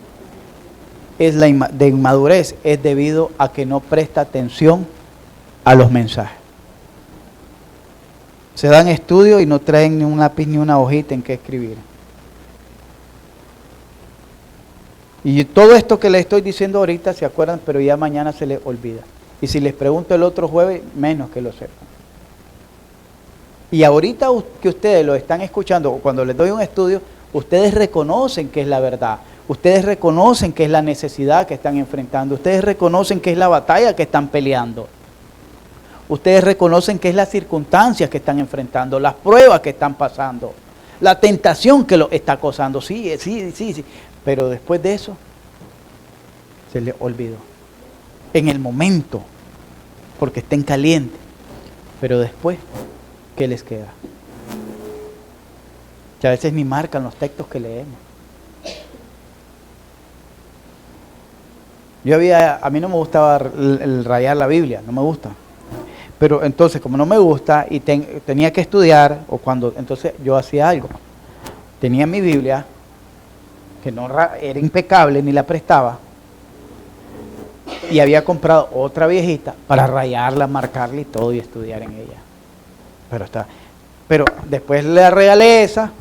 es de inmadurez, es debido a que no presta atención a los mensajes. Se dan estudios y no traen ni un lápiz ni una hojita en que escribir. Y todo esto que les estoy diciendo ahorita se acuerdan, pero ya mañana se les olvida. Y si les pregunto el otro jueves, menos que lo sepan. Y ahorita que ustedes lo están escuchando, cuando les doy un estudio, ustedes reconocen que es la verdad. Ustedes reconocen que es la necesidad que están enfrentando. Ustedes reconocen que es la batalla que están peleando. Ustedes reconocen que es las circunstancias que están enfrentando, las pruebas que están pasando, la tentación que los está acosando. Sí. Pero después de eso, se les olvidó. En el momento, porque estén calientes. Pero después, ¿qué les queda? Que a veces ni marcan los textos que leemos. A mí no me gustaba el rayar la Biblia, no me gusta. Pero entonces, como no me gusta y tenía que estudiar, entonces yo hacía algo. Tenía mi Biblia, que no era impecable, ni la prestaba, y había comprado otra viejita para rayarla, marcarla y todo, y estudiar en ella. Pero después le regalé esa,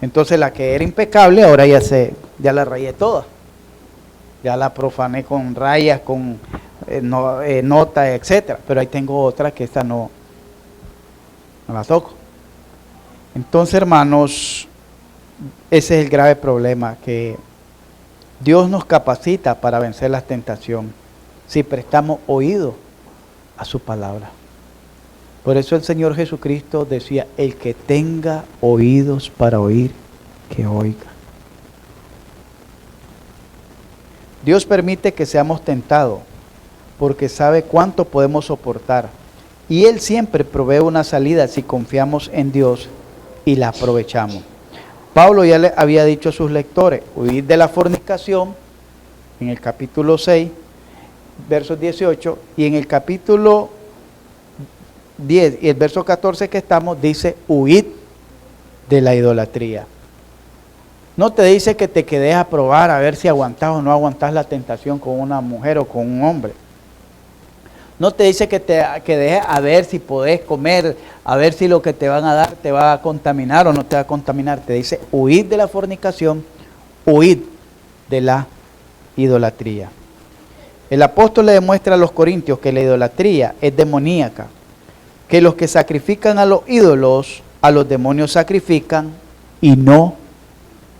entonces la que era impecable, ahora ya la rayé toda. Ya la profané con rayas, con notas, etcétera. Pero ahí tengo otra que esta no la toco. Entonces, hermanos, ese es el grave problema, que Dios nos capacita para vencer la tentación si prestamos oído a su palabra. Por eso el Señor Jesucristo decía, el que tenga oídos para oír, que oiga. Dios permite que seamos tentados porque sabe cuánto podemos soportar. Y Él siempre provee una salida si confiamos en Dios y la aprovechamos. Pablo ya le había dicho a sus lectores, huid de la fornicación, en el capítulo 6, versos 18, y en el capítulo 10 y el verso 14 que estamos, dice, huid de la idolatría. No te dice que te quedes a probar a ver si aguantas o no aguantas la tentación con una mujer o con un hombre. No te dice que dejes a ver si podés comer, a ver si lo que te van a dar te va a contaminar o no te va a contaminar. Te dice huid de la fornicación, huid de la idolatría. El apóstol le demuestra a los corintios que la idolatría es demoníaca, que los que sacrifican a los ídolos, a los demonios sacrifican y no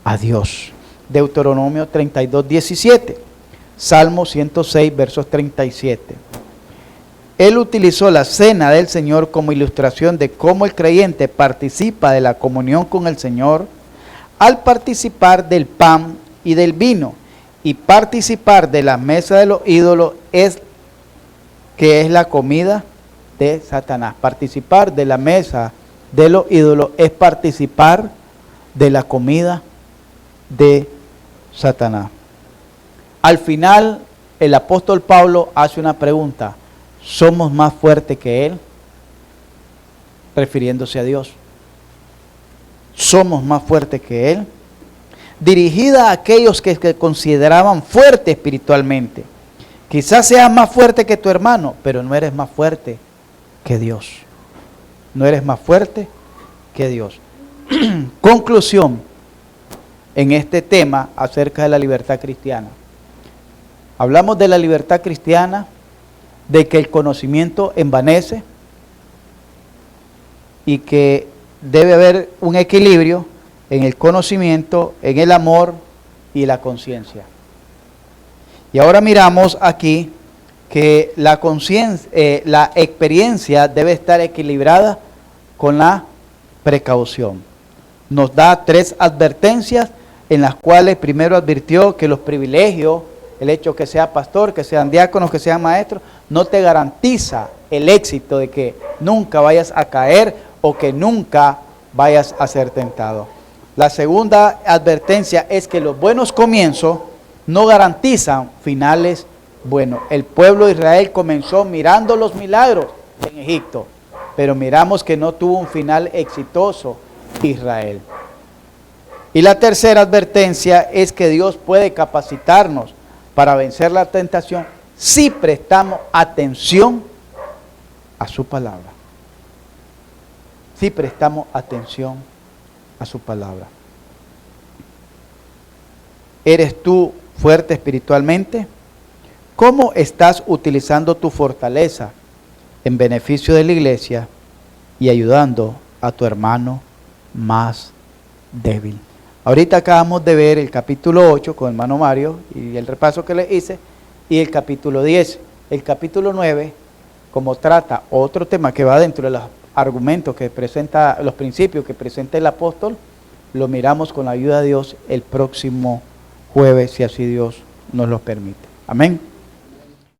a Dios. Deuteronomio 32, 17. Salmo 106, versos 37. Él utilizó la cena del Señor como ilustración de cómo el creyente participa de la comunión con el Señor al participar del pan y del vino. Y participar de la mesa de los ídolos es la comida de Satanás. Participar de la mesa de los ídolos es participar de la comida de Satanás. Al final, el apóstol Pablo hace una pregunta: ¿somos más fuertes que Él? Refiriéndose a Dios. ¿Somos más fuertes que Él? Dirigida a aquellos que consideraban fuerte espiritualmente. Quizás seas más fuerte que tu hermano, pero no eres más fuerte que Dios. No eres más fuerte que Dios. Conclusión en este tema acerca de la libertad cristiana. Hablamos de la libertad cristiana, de que el conocimiento envanece y que debe haber un equilibrio en el conocimiento, en el amor y la conciencia. Y ahora miramos aquí que la experiencia debe estar equilibrada con la precaución. Nos da 3 advertencias en las cuales primero advirtió que los privilegios, el hecho que sea pastor, que sean diáconos, que sean maestros, no te garantiza el éxito de que nunca vayas a caer o que nunca vayas a ser tentado. La segunda advertencia es que los buenos comienzos no garantizan finales buenos. El pueblo de Israel comenzó mirando los milagros en Egipto, pero miramos que no tuvo un final exitoso Israel. Y la tercera advertencia es que Dios puede capacitarnos para vencer la tentación si prestamos atención a su palabra. Si prestamos atención a su palabra. ¿Eres tú fuerte espiritualmente? ¿Cómo estás utilizando tu fortaleza en beneficio de la iglesia y ayudando a tu hermano más débil? Ahorita acabamos de ver el capítulo 8 con el hermano Mario y el repaso que le hice, y el capítulo 10. El capítulo 9, como trata otro tema que va dentro de los argumentos que presenta, los principios que presenta el apóstol, lo miramos con la ayuda de Dios el próximo jueves, si así Dios nos lo permite. Amén.